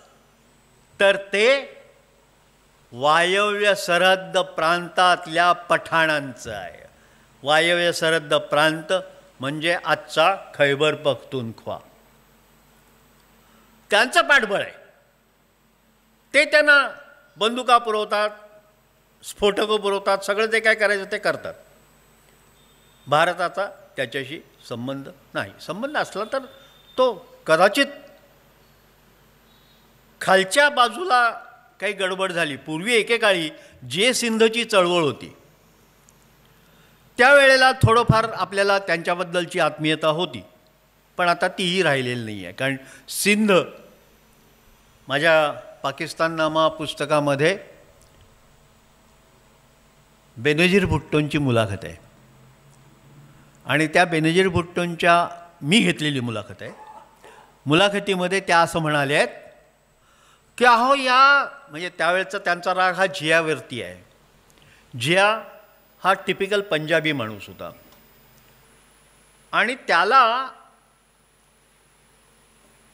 तर ते वायव्य सरहद्द प्रांतातल्या पठाणांचं आहे. वायव्य सरहद्द प्रांत म्हणजे आजचा खैबर पख्तूनख्वा, त्यांचं पाठबळ आहे. ते त्यांना बंदुका पुरवतात, स्फोटकं पुरवतात, सगळं जे काय करायचं ते करतात. भारताचा त्याच्याशी संबंध नाही. संबंध असला तर तो कदाचित खालच्या बाजूला काही गडबड झाली. पूर्वी एकेकाळी जे सिंधची चळवळ होती त्यावेळेला थोडंफार आपल्याला त्यांच्याबद्दलची आत्मीयता होती, पण आता तीही राहिलेली नाही आहे. कारण सिंध माझ्या पाकिस्तान नामा पुस्तकामध्ये बेनजीर भुट्टोंची मुलाखत आहे आणि त्या बेनजीर भुट्टोंच्या मी घेतलेली मुलाखत आहे. मुलाखतीमध्ये त्या असं म्हणाल्या आहेत की अहो या म्हणजे त्यावेळेचा त्यांचा राग हा झियावरती आहे. झिया हा टिपिकल पंजाबी माणूस होता आणि त्याला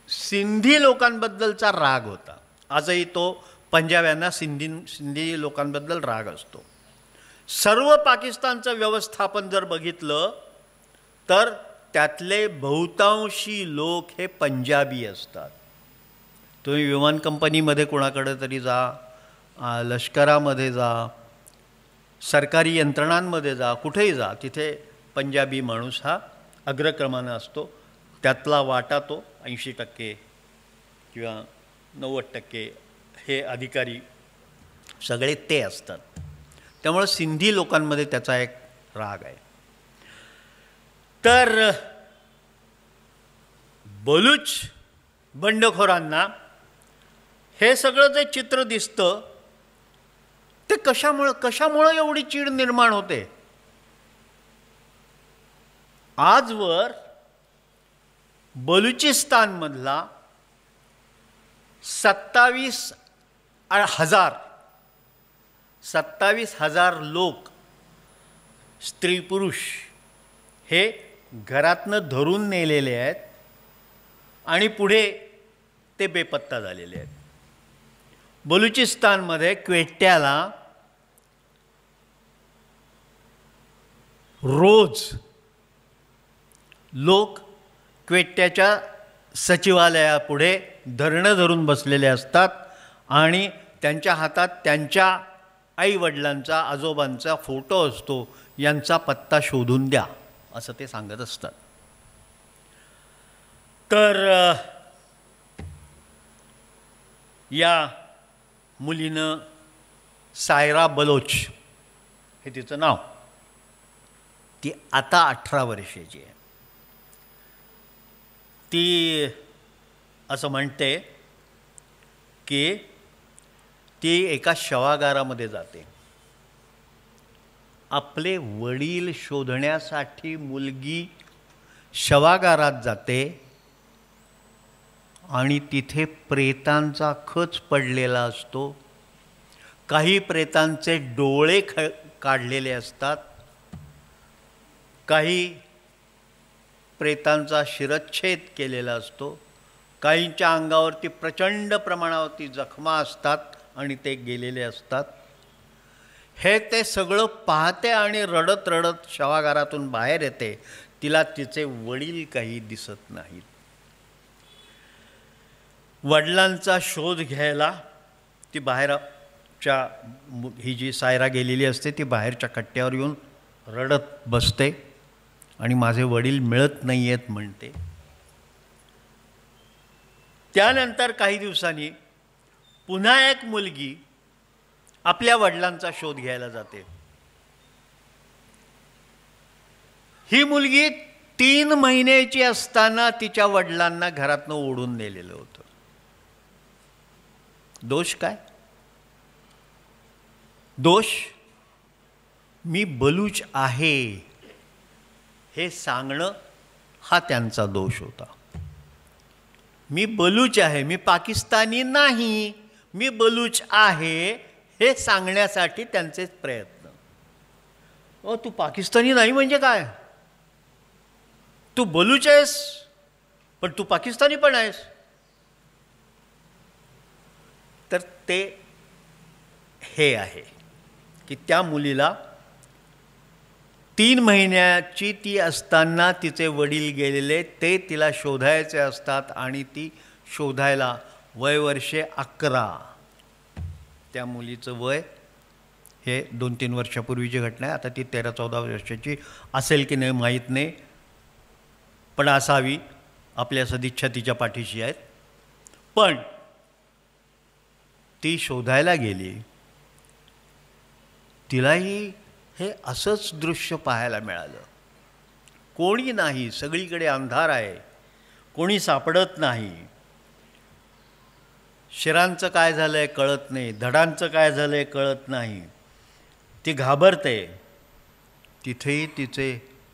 सिंधी लोकांबद्दलचा राग होता. आजही तो पंजाब्यांना सिंधी लोकांबद्दल राग असतो. सर्व पाकिस्तानचं व्यवस्थापन जर बघितलं तर त्यातले बहुतांशी लोक हे पंजाबी असतात. तुम्ही विमान कंपनीमध्ये कोणाकडे तरी जा, लष्करामध्ये जा, सरकारी यंत्रणांमध्ये जा, कुठेही जा, तिथे पंजाबी माणूस हा अग्रक्रमानं असतो. त्यातला वाटा तो 80% किंवा 90% हे अधिकारी सगळे ते असतात. त्यामुळं सिंधी लोकांमध्ये त्याचा एक राग आहे. तर बलूच बंडखोरांना हे सगळं जे चित्र दिसतं ते कशामुळं एवढी चीड निर्माण होते. आजवर बलुचिस्तानमधला 27,000 लोक स्त्री पुरुष हे घरातनं धरून नेलेले आहेत आणि पुढे ते बेपत्ता झालेले आहेत. बलुचिस्तानमध्ये क्वेट्याला रोज लोक क्वेट्याच्या सचिवालयापुढे धरणं धरून बसलेले असतात आणि त्यांच्या हातात त्यांच्या आईवडिलांचा आजोबांचा फोटो असतो. यांचा पत्ता शोधून द्या असं ते सांगत असतात. तर या मुलीनं सायरा बलोच हे तिचं नाव, ती आता 18 वर्षाची आहे. ती असं म्हणते की ती एका शवागारामध्ये जाते. आपले वडील शोधण्यासाठी मुलगी शवागारात जाते आणि तिथे प्रेतांचा खच पडलेला असतो. काही प्रेतांचे डोळे काढलेले असतात, काही प्रेतांचा शिरच्छेद केलेला असतो, काहींच्या अंगावरती प्रचंड प्रमाणावरती जखमा असतात आणि ते गेलेले असतात. हे ते सगळं पाहते आणि रडत रडत शवागारातून बाहेर येते. तिला तिचे वडील काही दिसत नाहीत. वडिलांचा शोध घ्यायला ती बाहेरच्या ही जी सायरा गेलेली असते ती बाहेरच्या कट्ट्यावर येऊन रडत बसते आणि माझे वडील मिळत नाही आहेत म्हणते. त्यानंतर काही दिवसांनी पुन्हा एक मुलगी आपल्या वडिलांचा शोध घ्यायला जाते. ही मुलगी 3 महिन्याची असताना तिच्या वडिलांना घरातनं ओढून नेलेलं होतं. दोष काय? दोष मी बलूच आहे हे सांगणं हा त्यांचा दोष होता. मी बलूच आहे, मी पाकिस्तानी नाही, मी बलूच आहे हे सांगण्यासाठी त्यांचेच प्रयत्न. तू पाकिस्तानी नाही म्हणजे काय? तू बलूच आहेस पण तू पाकिस्तानी पण आहेस. तर ते हे आहे की त्या मुलीला 3 महिन्याची ती असताना तिचे वडील गेलेले ते तिला शोधायचे असतात आणि ती शोधायला वर्षे 11. त्या मुलीचं वय हे 2-3 वर्षापूर्वीची घटना आहे. आता ती 13-14 वर्षाची असेल की नाही माहीत नाही, पण असावी. आपल्या सदिच्छा तिच्या पाठीशी आहेत. पण ती शोधायला गेली. तिलाही हे असंच दृश्य पाहायला मिळालं. कोणी नाही, सगळीकडे अंधार आहे, कोणी सापडत नाही. शिरांचं काय झालं आहे कळत नाही, धडांचं काय झालं आहे कळत नाही. ती घाबरते. तिथेही तिचे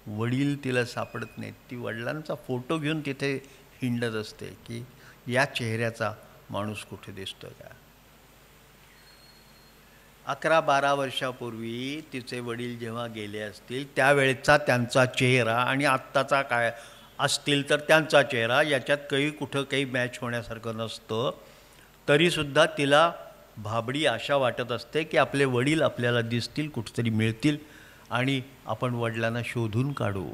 वडील तिला सापडत नाहीत. ती वडिलांचा फोटो घेऊन तिथे हिंडत असते की या चेहऱ्याचा माणूस कुठे दिसतो का. 11-12 वर्षापूर्वी तिचे वडील जेव्हा गेले असतील त्यावेळेचा त्यांचा चेहरा आणि आत्ताचा काय असतील तर त्यांचा चेहरा याच्यात कुठं काही मॅच होण्यासारखं नसतं. तरीसुद्धा तिला भाबडी आशा वाटत असते की आपले वडील आपल्याला दिसतील, कुठेतरी मिळतील आणि आपण वडिलांना शोधून काढू.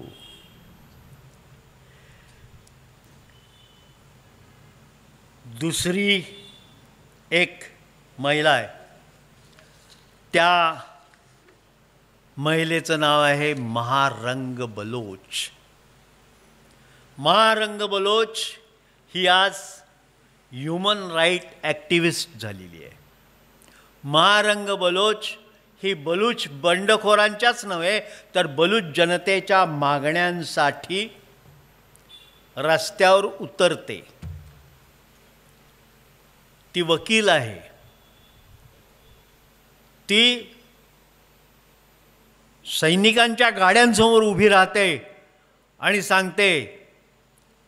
दुसरी एक महिला आहे. त्या महिलेचं नाव आहे महारंग बलोच. महारंग बलोच ही आज ह्युमन राईट ॲक्टिव्हिस्ट झालेली आहे. महारंग बलोच ही बलूच बंडखोरांच्याच नव्हे तर बलूच जनतेच्या मागण्यांसाठी रस्त्यावर उतरते. ती वकील आहे. ती सैनिकांच्या गाड्यांसमोर उभी राहते आणि सांगते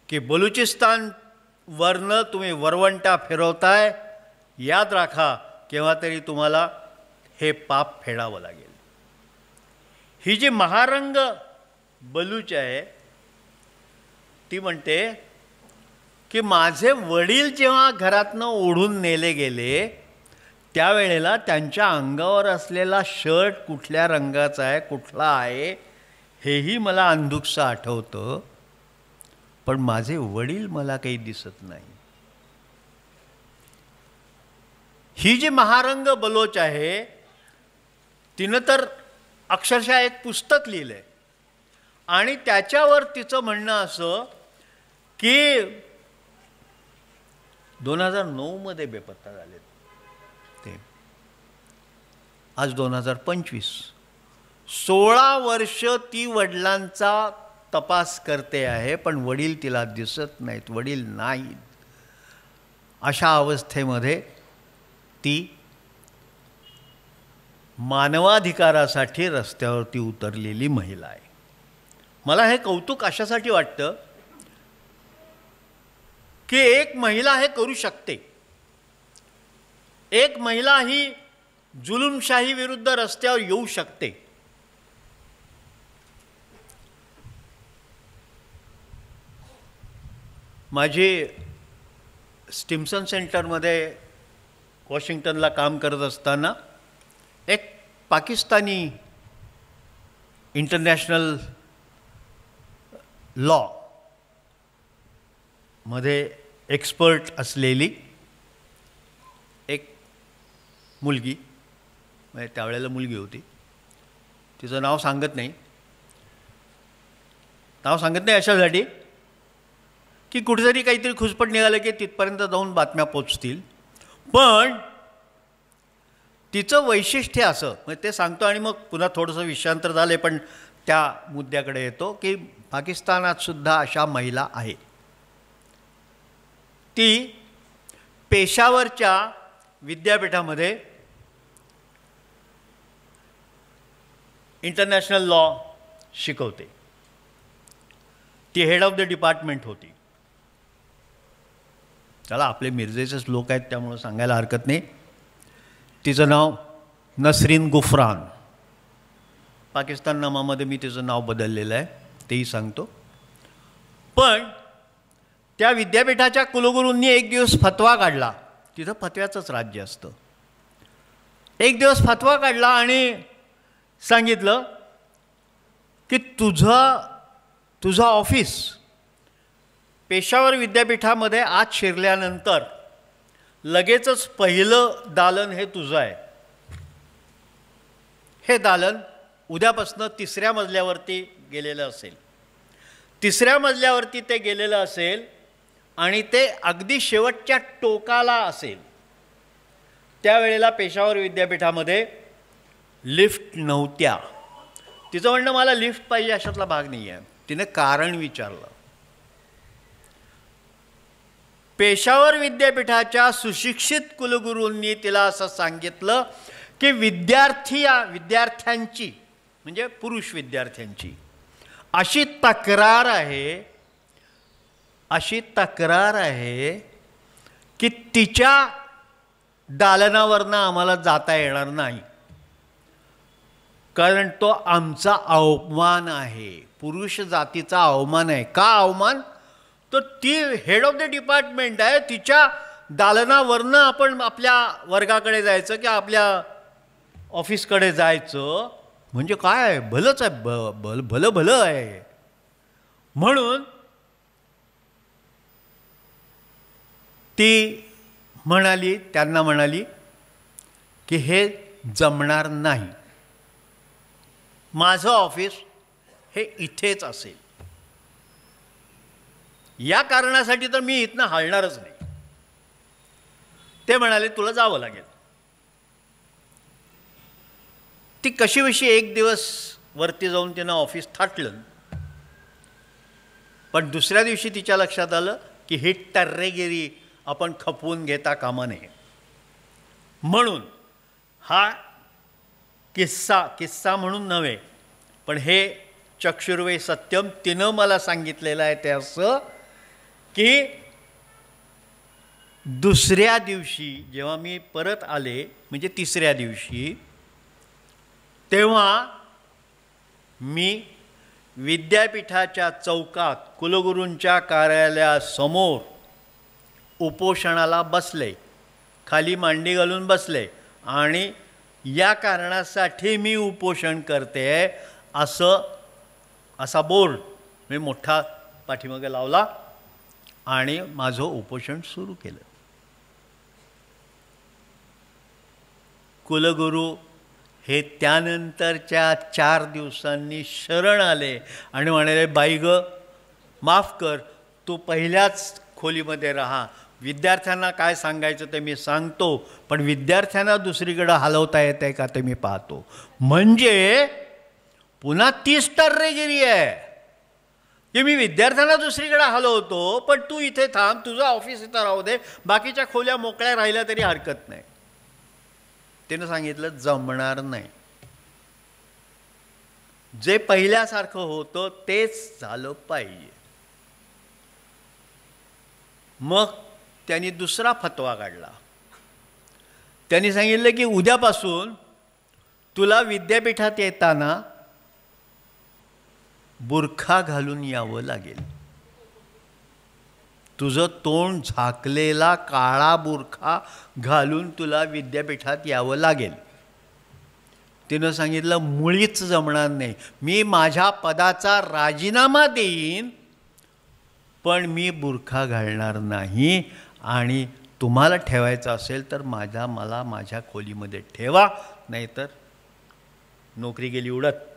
की बलुचिस्तानवरनं तुम्ही वरवंटा फिरवताय, याद राखा केव्हा तरी तुम्हाला हे पाप फेडावं लागेल. ही जी महारंग बलूच आहे ती म्हणते की माझे वडील जेव्हा घरातनं ओढून नेले गेले त्यावेळेला त्यांच्या अंगावर असलेला शर्ट कुठल्या रंगाचा आहे, कुठला आहे हेही मला अंधुकसं आठवतं, पण माझे वडील मला काही दिसत नाही. ही जी महारंग बलोच आहे तिनं तर अक्षरशः एक पुस्तक लिहिलं आहे आणि त्याच्यावर तिचं म्हणणं असं की 2009 बेपत्ता झालेत ते, आज 2025. 16 वर्ष ती वडिलांचा तपास करते आहे पण वडील तिला दिसत नाहीत, वडील नाहीत. अशा अवस्थेमध्ये ती मानवाधिकारासाठी रस्त्यावरती उतरलेली महिला आहे. मला हे कौतुक अशासाठी वाटतं की एक महिला हे करू शकते. एक महिला ही जुलूमशाही विरुद्ध रस्त्यावर येऊ शकते. माझी स्टिम्सन सेंटरमध्ये वॉशिंग्टनला काम करत असताना एक पाकिस्तानी इंटरनॅशनल लॉ मध्ये एक्सपर्ट असलेली एक मुलगी, म्हणजे त्यावेळेला मुलगी होती, तिचं नाव सांगत नाही अशासाठी की कुठेतरी काहीतरी खुसपट निघालं की तिथपर्यंत जाऊन बातम्या पोचतील. पण तिचं वैशिष्ट्य असं, म्हणजे ते सांगतो आणि मग पुन्हा थोडंसं विषयांतर झालं पण त्या मुद्द्याकडे येतो की पाकिस्तानात सुद्धा अशा महिला आहेत. ती पेशावरच्या विद्यापीठामध्ये इंटरनॅशनल लॉ शिकवते. ती हेड ऑफ द डिपार्टमेंट होती. चला आपले मिरजेचेच लोक आहेत त्यामुळं सांगायला हरकत नाही. तिचं नाव नसरीन गुफरान. पाकिस्तान नामामध्ये मी तिचं नाव बदललेलं आहे तेही सांगतो. पण त्या विद्यापीठाच्या कुलगुरूंनी एक दिवस फतवा काढला. तिथं फतव्याचंच राज्य असतं. एक दिवस फतवा काढला आणि सांगितलं की तुझं ऑफिस पेशावर विद्यापीठामध्ये आत शिरल्यानंतर लगेचच पहिलं दालन हे तुझं आहे. हे दालन उद्यापासून 3ऱ्या मजल्यावरती गेलेलं असेल. 3ऱ्या मजल्यावरती ते गेलेलं असेल आणि ते अगदी शेवटच्या टोकाला असेल. त्यावेळेला पेशावर विद्यापीठामध्ये लिफ्ट नव्हत्या. तिचं म्हणणं मला लिफ्ट पाहिजे अशातला भाग नाही आहे. तिने कारण विचारलं. पेशावर विद्यापीठाच्या सुशिक्षित कुलगुरूंनी तिला असं सांगितलं की विद्यार्थ्यांची म्हणजे पुरुष विद्यार्थ्यांची अशी तक्रार आहे की तिच्या दालनावरनं आम्हाला जाता येणार नाही, कारण तो आमचा अवमान आहे, पुरुष जातीचा अवमान आहे. का अवमान? तर ती हेड ऑफ द डिपार्टमेंट आहे, तिच्या दालनावरनं आपण आपल्या वर्गाकडे जायचं की आपल्या ऑफिसकडे जायचं म्हणजे काय भलंच आहे, भलं आहे. म्हणून ती त्यांना म्हणाली की हे जमणार नाही, माझं ऑफिस हे इथेच असेल. या कारणासाठी तर मी इथनं हलणारच नाही. ते म्हणाले तुला जावं लागेल. ती कशीबशी एक दिवस वरती जाऊन तिनं ऑफिस थाटलं, पण दुसऱ्या दिवशी तिच्या लक्षात आलं की ही टर्रेगिरी आपण खपवून घेता कामा नये. म्हणून हा किस्सा म्हणून नव्हे, पण हे चक्षुर्वे सत्यम तिनं मला सांगितलेलं आहे ते असं की दुसऱ्या दिवशी जेव्हा मी परत आले म्हणजे तिसऱ्या दिवशी, तेव्हा मी विद्यापीठाच्या चौकात कुलगुरूंच्या कार्यालयासमोर उपोषणाला बसले, खाली मांडी घालून बसले आणि या कारणासाठी मी उपोषण करते असा बोर्ड मी मोठा पाठीमागे लावला आणि माझं उपोषण सुरू केलं. कुलगुरू हे त्यानंतरच्या 4 दिवसांनी शरण आले आणि म्हणाले बाई ग माफ कर, तू पहिल्याच खोलीमध्ये राहा, विद्यार्थ्यांना काय सांगायचं ते मी सांगतो, पण विद्यार्थ्यांना दुसरीकडे हलवता येते का ते मी पाहतो. म्हणजे पुन्हा तीच टर्रेगिरी आहे की मी विद्यार्थ्यांना दुसरीकडे हलवतो, पण तू इथे थांब, तुझं ऑफिस इथं राहू दे, बाकीच्या खोल्या मोकळ्या राहिल्या तरी हरकत नाही. तिनं सांगितलं जमणार नाही, जे पहिल्यासारखं होतं तेच झालं पाहिजे. मग त्यांनी दुसरा फतवा काढला. त्यांनी सांगितलं की उद्यापासून तुला विद्यापीठात येताना बुरखा घालून यावं लागेल. तुझं तोंड झाकलेला काळा बुरखा घालून तुला विद्यापीठात यावं लागेल. तिनं सांगितलं मुळीच जमणार नाही, मी माझ्या पदाचा राजीनामा देईन पण मी बुरखा घालणार नाही, आणि तुम्हाला ठेवायचं असेल तर मला माझ्या खोलीमध्ये ठेवा, नाहीतर नोकरी गेली उडत.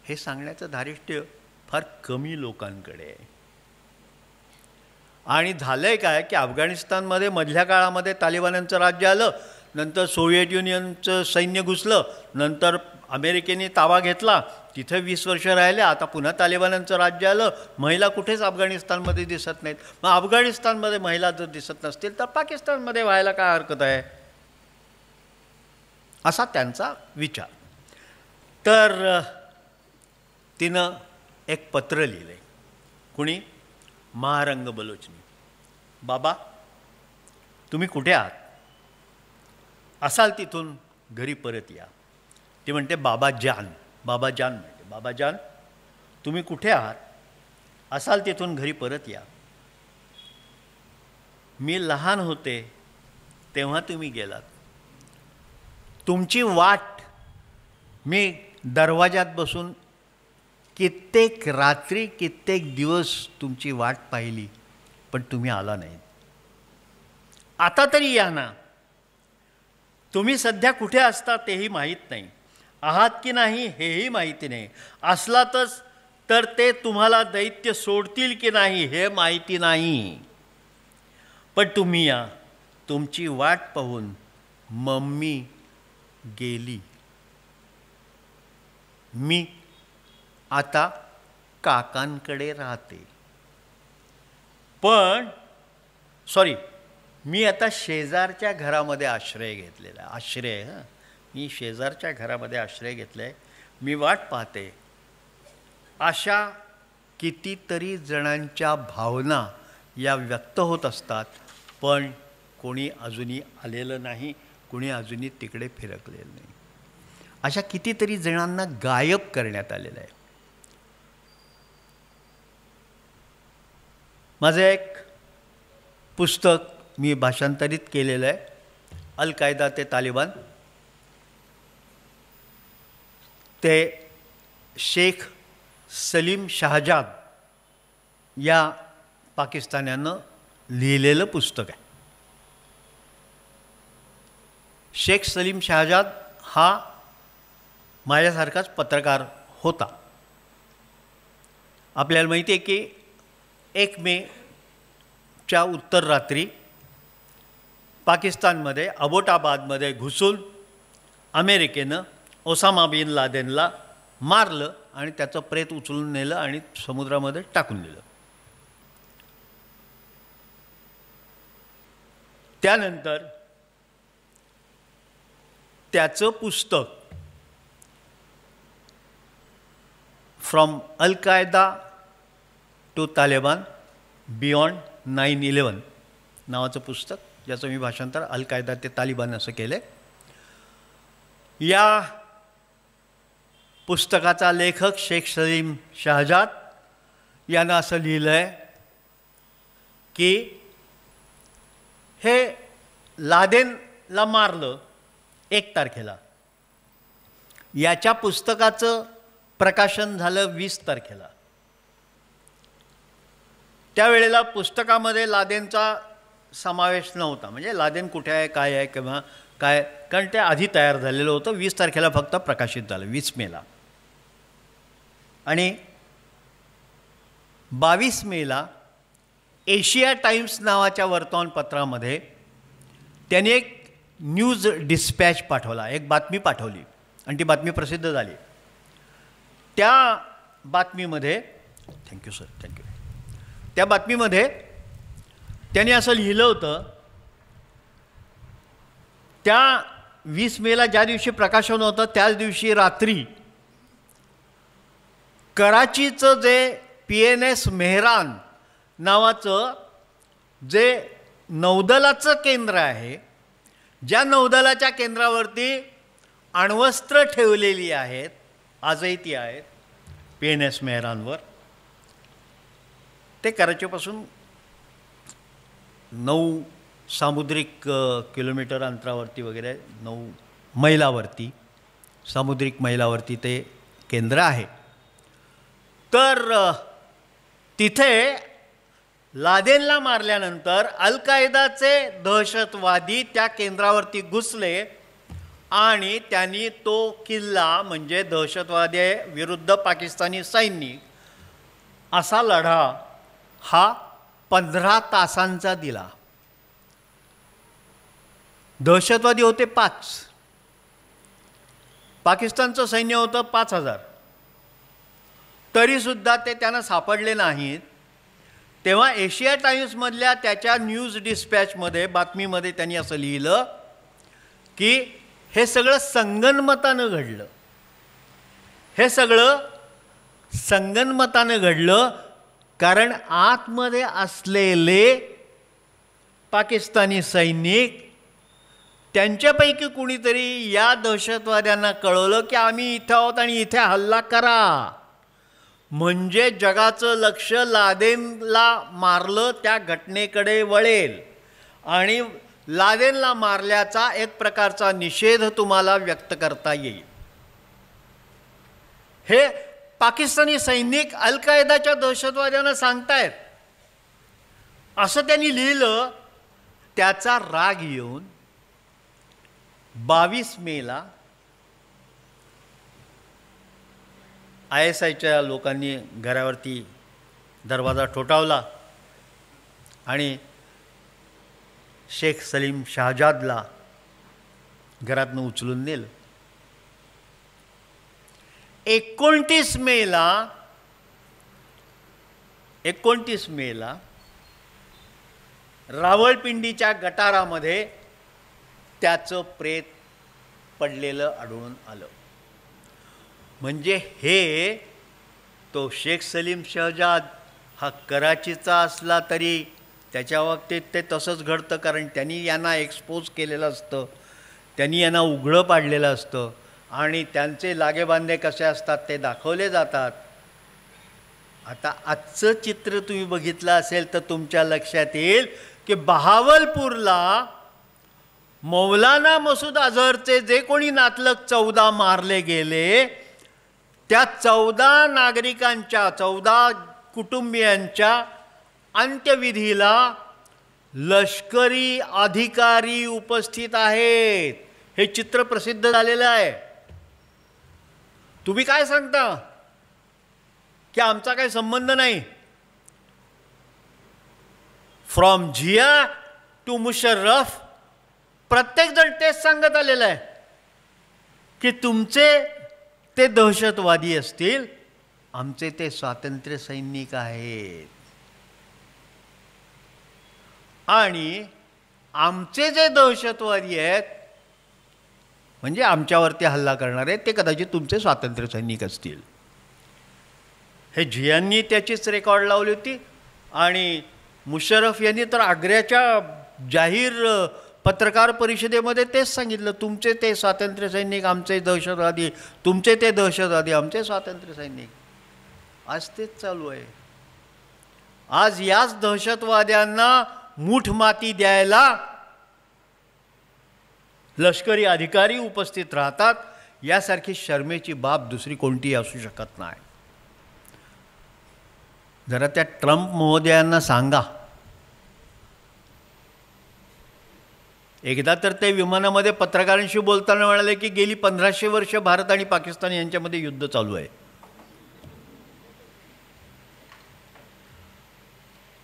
हे सांगण्याचं धारिष्ट्य फार कमी लोकांकडे आहे. आणि झालंय काय की अफगाणिस्तानमध्ये मधल्या काळामध्ये तालिबान्यांचं राज्य आलं, नंतर सोव्हिएट युनियनचं सैन्य घुसलं, नंतर अमेरिकेने ताबा घेतला, तिथे 20 वर्ष राहिले, आता पुन्हा तालिबान्यांचं राज्य आलं, महिला कुठेच अफगाणिस्तानमध्ये दिसत नाहीत. मग अफगाणिस्तानमध्ये महिला जर दिसत नसतील तर पाकिस्तानमध्ये व्हायला काय हरकत आहे, असा त्यांचा विचार. तर तिनं एक पत्र लिहिलं. कुणी? महारंग बलोचनी. बाबा तुम्ही कुठे आहात? असाल तिथून घरी परत या. ती म्हणते बाबा जान म्हणते, बाबा जान तुम्ही कुठे आहात? असाल तिथून घरी परत या. मी लहान होते तेव्हा तुम्ही गेलात, तुमची वाट मी दरवाजात बसून कित्येक रात्री कित्येक दिवस तुमची वाट पाहिली, पण तुम्ही आला नाही. आता तरी या ना. तुम्ही सध्या कुठे असता तेही माहीत नाही, आहात की नाही हेही माहिती नाही, असलातच तर ते तुम्हाला दैत्य सोडतील की नाही हे माहिती नाही. पण तुम्ही या. तुमची वाट पाहून मम्मी गेली. मी आता काकांकडे राहते. पण मी आता शेजारच्या घरामध्ये आश्रय घेतलेला आहे. आश्रय मी शेजारच्या घरामध्ये आश्रय घेतला आहे. मी वाट पाहते अशा कितीतरी जणांच्या भावना या व्यक्त होत असतात, पण कोणी अजूनही आलेलं नाही, कोणी अजूनही तिकडे फिरकलेलं नाही. अशा कितीतरी जणांना गायब करण्यात आलेलं आहे. माझं एक पुस्तक मी भाषांतरित केलेलं आहे, अल कायदा ते तालिबान. ते शेख सलीम शहाजाद या पाकिस्तान्यानं लिहिलेलं पुस्तक आहे. शेख सलीम शहाजाद हा माझ्यासारखाच पत्रकार होता. आपल्याला माहिती आहे की 1 मेच्या उत्तर रात्री पाकिस्तानमध्ये अबोटाबादमध्ये घुसून अमेरिकेनं ओसामा बिन लादेनला मारलं आणि त्याचं प्रेत उचलून नेलं आणि समुद्रामध्ये टाकून दिलं. त्यानंतर त्याचं पुस्तक फ्रॉम अल कायदा टू तालिबान बियॉन्ड 9/11 नावाचं पुस्तक, ज्याचं मी भाषांतर अल कायदा ते तालिबान असं केलं आहे. या पुस्तकाचा लेखक शेख सलीम शहाजाद यानं असं लिहिलं आहे की हे लादेनला मारलं 1 तारखेला. याच्या पुस्तकाचं प्रकाशन झालं 20 तारखेला. त्यावेळेला पुस्तकामध्ये लादेनचा समावेश नव्हता, म्हणजे लादेन कुठे आहे, काय आहे किंवा काय, कारण ते आधी तयार झालेलं होतं. 20 तारखेला फक्त प्रकाशित झालं, 20 मेला. आणि 22 मेला एशिया टाइम्स नावाच्या वर्तमानपत्रामध्ये त्याने एक न्यूज डिस्पॅच पाठवला, एक बातमी पाठवली आणि ती बातमी प्रसिद्ध झाली. त्या बातमीमध्ये थँक्यू सर, थँक्यू. त्या बातमीमध्ये त्याने असं लिहिलं होतं, त्या 20 मेला ज्या दिवशी प्रकाशन होतं त्याच दिवशी रात्री कराचीचं जे PNS मेहरान नावाचं जे नौदलाचं केंद्र आहे, ज्या नौदलाच्या केंद्रावरती अण्वस्त्र ठेवलेली आहेत, आजही ती आहेत PNS मेहरानवर, ते कराचीपासून 9 सामुद्रिक किलोमीटर अंतरावरती वगैरे 9 मैलावरती, सामुद्रिक मैलावरती ते केंद्र आहे. तर तिथे लादेनला मारल्यानंतर अल कायदाचे दहशतवादी त्या केंद्रावरती घुसले आणि त्यांनी तो किल्ला, म्हणजे दहशतवादी विरुद्ध पाकिस्तानी सैनिक असा लढा हा 15 तासांचा दिला. दहशतवादी होते 5, पाकिस्तानचं सैन्य होतं 5000. तरीसुद्धा ते त्यांना सापडले नाहीत. तेव्हा एशिया टाइम्समधल्या त्याच्या न्यूज डिस्पॅचमध्ये, बातमीमध्ये त्यांनी असं लिहिलं की हे सगळं संगनमतानं घडलं. हे सगळं संगनमतानं घडलं कारण आतमध्ये असलेले पाकिस्तानी सैनिक, त्यांच्यापैकी कुणीतरी या दहशतवाद्यांना कळवलं की आम्ही इथं आहोत आणि इथे हल्ला करा, म्हणजे जगाचं लक्ष लादेनला मारलं त्या घटनेकडे वळेल आणि लादेनला मारल्याचा एक प्रकारचा निषेध तुम्हाला व्यक्त करता येईल. हे पाकिस्तानी सैनिक अल कायदाच्या दहशतवाद्यांना सांगतायत असं त्यांनी लिहिलं. त्याचा राग येऊन 22 मेला ISIच्या लोकांनी घरावरती दरवाजा ठोठावला आणि शेख सलीम शहाजादला घरातनं उचलून नेलं. 29 मेला रावळपिंडीच्या गटारामध्ये त्याचं प्रेत पडलेलं आढळून आलं. म्हणजे हे तो शेख सलीम शहजाद हा कराचीचा असला तरी त्याच्या बाबतीत ते तसंच घडतं, कारण त्यांनी यांना एक्सपोज केलेलं असतं, त्यांनी यांना उघडं पाडलेलं असतं आणि त्यांचे लागेबांधे कसे असतात ते दाखवले जातात. आता आजचं चित्र तुम्ही बघितलं असेल तर तुमच्या लक्षात येईल की बहावलपूरला मौलाना मसूद अझहरचे जे कोणी नातलग 14 मारले गेले, त्या 14 नागरिकांच्या 14 कुटुंबियांच्या अंत्यविधीला लष्करी अधिकारी उपस्थित आहेत. हे चित्र प्रसिद्ध झालेलं आहे. तुम्ही काय सांगता की आमचा काही संबंध नाही? फ्रॉम झिया टू मुशर्रफ प्रत्येकजण तेच सांगत आलेलं आहे की तुमचे ते दहशतवादी असतील, आमचे ते स्वातंत्र्य सैनिक आहेत. आणि आमचे जे दहशतवादी आहेत म्हणजे आमच्यावरती हल्ला करणार आहेत ते कदाचित तुमचे स्वातंत्र्य सैनिक असतील. हे झियांनी त्याचीच रेकॉर्ड लावली होती. आणि मुशर्रफ यांनी तर आग्र्याच्या जाहीर पत्रकार परिषदेमध्ये तेच सांगितलं, तुमचे ते स्वातंत्र्य सैनिक आमचे दहशतवादी, तुमचे ते दहशतवादी आमचे स्वातंत्र्य सैनिक. आज तेच चालू आहे. आज याच दहशतवाद्यांना मूठ माती द्यायला लष्करी अधिकारी उपस्थित राहतात. यासारखी शर्मेची बाब दुसरी कोणतीही असू शकत नाही. जरा त्या ट्रम्प महोदयांना सांगा, एकदा तर ते विमानामध्ये पत्रकारांशी बोलताना म्हणाले की गेली 1500 वर्ष भारत आणि पाकिस्तान यांच्यामध्ये युद्ध चालू आहे.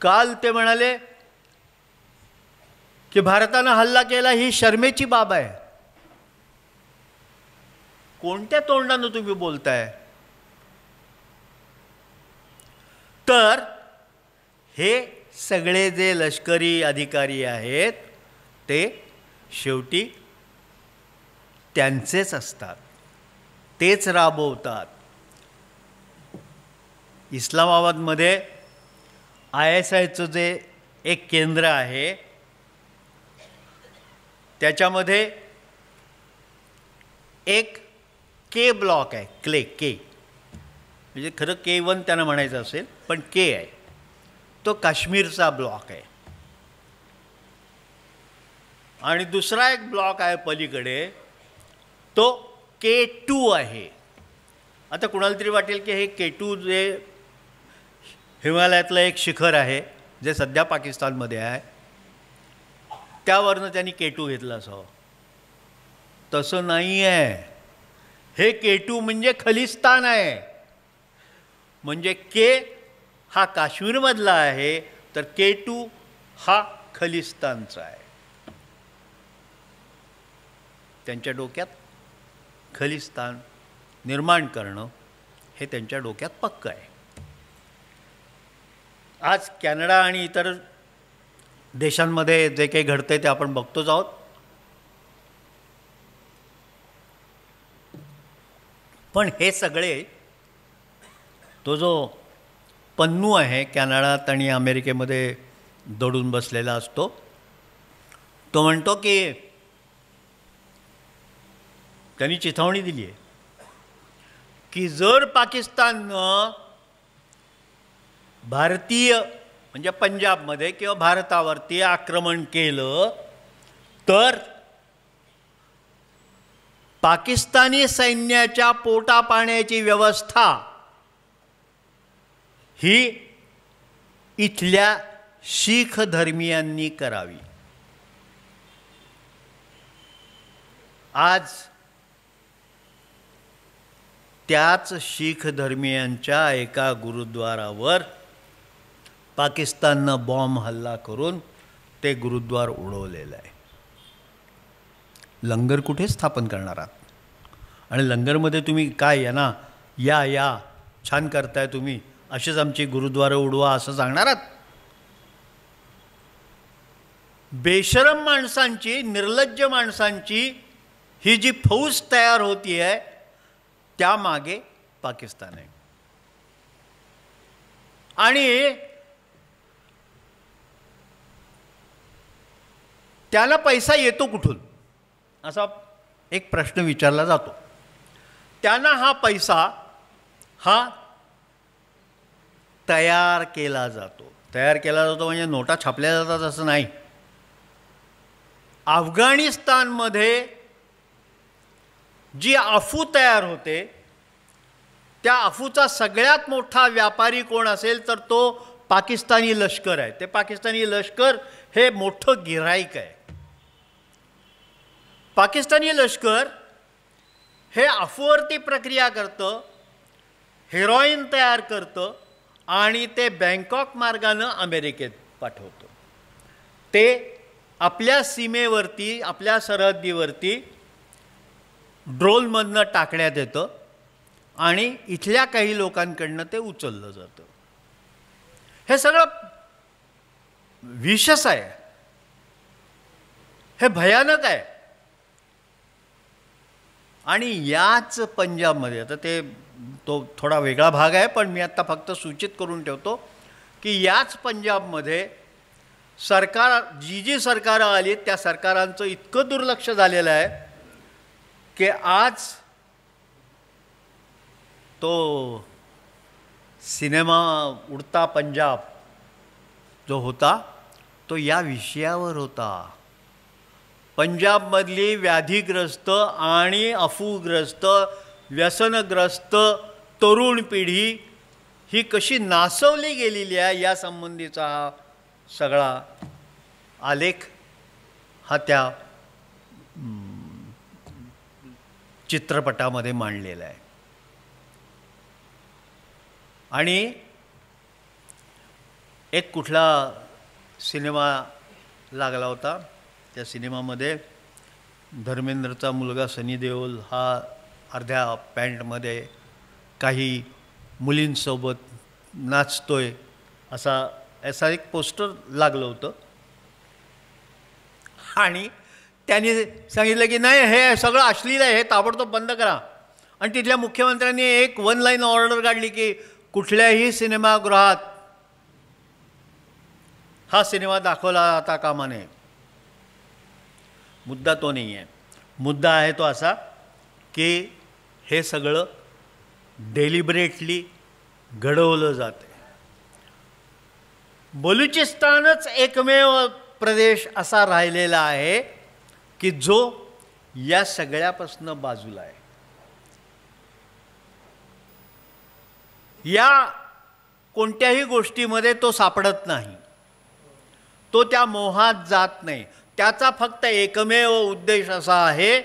काल ते म्हणाले की भारतानं हल्ला केला ही शर्मेची बाब आहे. कोणत्या तोंडानं तुम्ही बोलताय? तर हे सगळे जे लष्करी अधिकारी आहेत ते शेवटी त्यांचेच असतात, तेच राबवतात. इस्लामाबादमध्ये ISIचं जे एक केंद्र आहे त्याच्यामध्ये एक के ब्लॉक आहे, के म्हणजे खरं K1 त्यांना म्हणायचं असेल पण के आहे, तो काश्मीरचा ब्लॉक आहे. आणि दुसरा एक ब्लॉक आहे पलीकडे, तो K2 आहे. आता कुणाला तरी वाटेल की हे K2 जे हिमालयातलं एक शिखर आहे जे सध्या पाकिस्तानमध्ये आहे, त्यावरनं त्यांनी K2 घेतलं असावं. तसं नाही आहे. हे K2 म्हणजे खलिस्तान आहे. म्हणजे के हा काश्मीरमधला आहे तर K2 हा खलिस्तानचा आहे. त्यांच्या डोक्यात खलिस्तान निर्माण करणं हे त्यांच्या डोक्यात पक्कं आहे. आज कॅनडा आणि इतर देशांमध्ये जे काही घडतंय ते आपण बघतोच आहोत. पण हे सगळे तो जो पन्नू आहे कॅनडात आणि अमेरिकेमध्ये दडून बसलेला असतो, तो म्हणतो की त्यांनी चिथावणी दिली आहे की जर पाकिस्ताननं भारतीय म्हणजे पंजाबमध्ये किंवा भारतावरती आक्रमण केलं तर पाकिस्तानी सैन्याच्या पोटापाण्याची व्यवस्था ही इथल्या शीख धर्मीयांनी करावी. आज त्याच शीख धर्मीयांच्या एका गुरुद्वारावर पाकिस्ताननं बॉम्ब हल्ला करून ते गुरुद्वार उडवलेलं आहे. लंगर कुठे स्थापन करणार आहात? आणि लंगरमध्ये तुम्ही काय यांना या छान करताय तुम्ही, असेच आमची गुरुद्वारं उडवा असं सांगणार आहात? बेशरम माणसांची, निर्लज्ज माणसांची ही जी फौज तयार होती आहे त्यामागे पाकिस्तान आहे. आणि त्याला पैसा येतो कुठून असा एक प्रश्न विचारला जातो. त्यांना हा पैसा हा तयार केला जातो. तयार केला जातो म्हणजे नोटा छापल्या जातात असं नाही. अफगाणिस्तानमध्ये जी अफू तयार होते त्या अफूचा सगळ्यात मोठा व्यापारी कोण असेल तर तो पाकिस्तानी लष्कर आहे. ते पाकिस्तानी लष्कर हे मोठं गिऱ्हाईक आहे. पाकिस्तानी लष्कर हे अफूवरती प्रक्रिया करतं, हेरोईन तयार करतं आणि ते बँकॉक मार्गानं अमेरिकेत पाठवतं. ते आपल्या सीमेवरती, आपल्या सरहद्दीवरती ड्रोनमधनं टाकण्यात येतं आणि इथल्या काही लोकांकडनं ते उचललं जातं. हे सगळं विशेष आहे, हे भयानक आहे. आणि याच पंजाबमध्ये, आता तो थोडा वेगळा भाग आहे पण मी आत्ता फक्त सूचित करून ठेवतो की याच पंजाबमध्ये जी सरकारं आली त्या सरकारांचं इतकं दुर्लक्ष झालेलं आहे की आज तो सिनेमा उडता पंजाब जो होता तो या विषयावर होता. पंजाबमधली व्याधीग्रस्त आणि अफूग्रस्त, व्यसनग्रस्त तरुण पिढी ही कशी नासवली गेलेली आहे या संबंधीचा हा सगळा आलेख हा त्या चित्रपटामध्ये मांडलेला आहे. आणि एक कुठला सिनेमा लागला होता, त्या सिनेमामध्ये धर्मेंद्रचा मुलगा सनी देओल हा अर्ध्या पॅन्टमध्ये काही मुलींसोबत नाचतोय असा एक पोस्टर लागलं होतं. आणि त्यांनी सांगितलं की नाही, हे सगळं अश्लील आहे, हे ताबडतोब बंद करा. आणि तिथल्या मुख्यमंत्र्यांनी एक 1 लाईन ऑर्डर काढली की कुठल्याही सिनेमागृहात हा सिनेमा दाखवला जाता कामा नये. मुद्दा तो नाही आहे. मुद्दा आहे तो असा की हे सगळं डेलिबरेटली घडवलं जातं. बलुचिस्तानच एकमेव प्रदेश असा राहिलेला आहे की जो या सगळ्यापासून बाजूला आहे. या कोणत्याही गोष्टीमध्ये तो सापडत नाही, तो त्या मोहात जात नाही. त्याचा फक्त एकमेव उद्देश असा आहे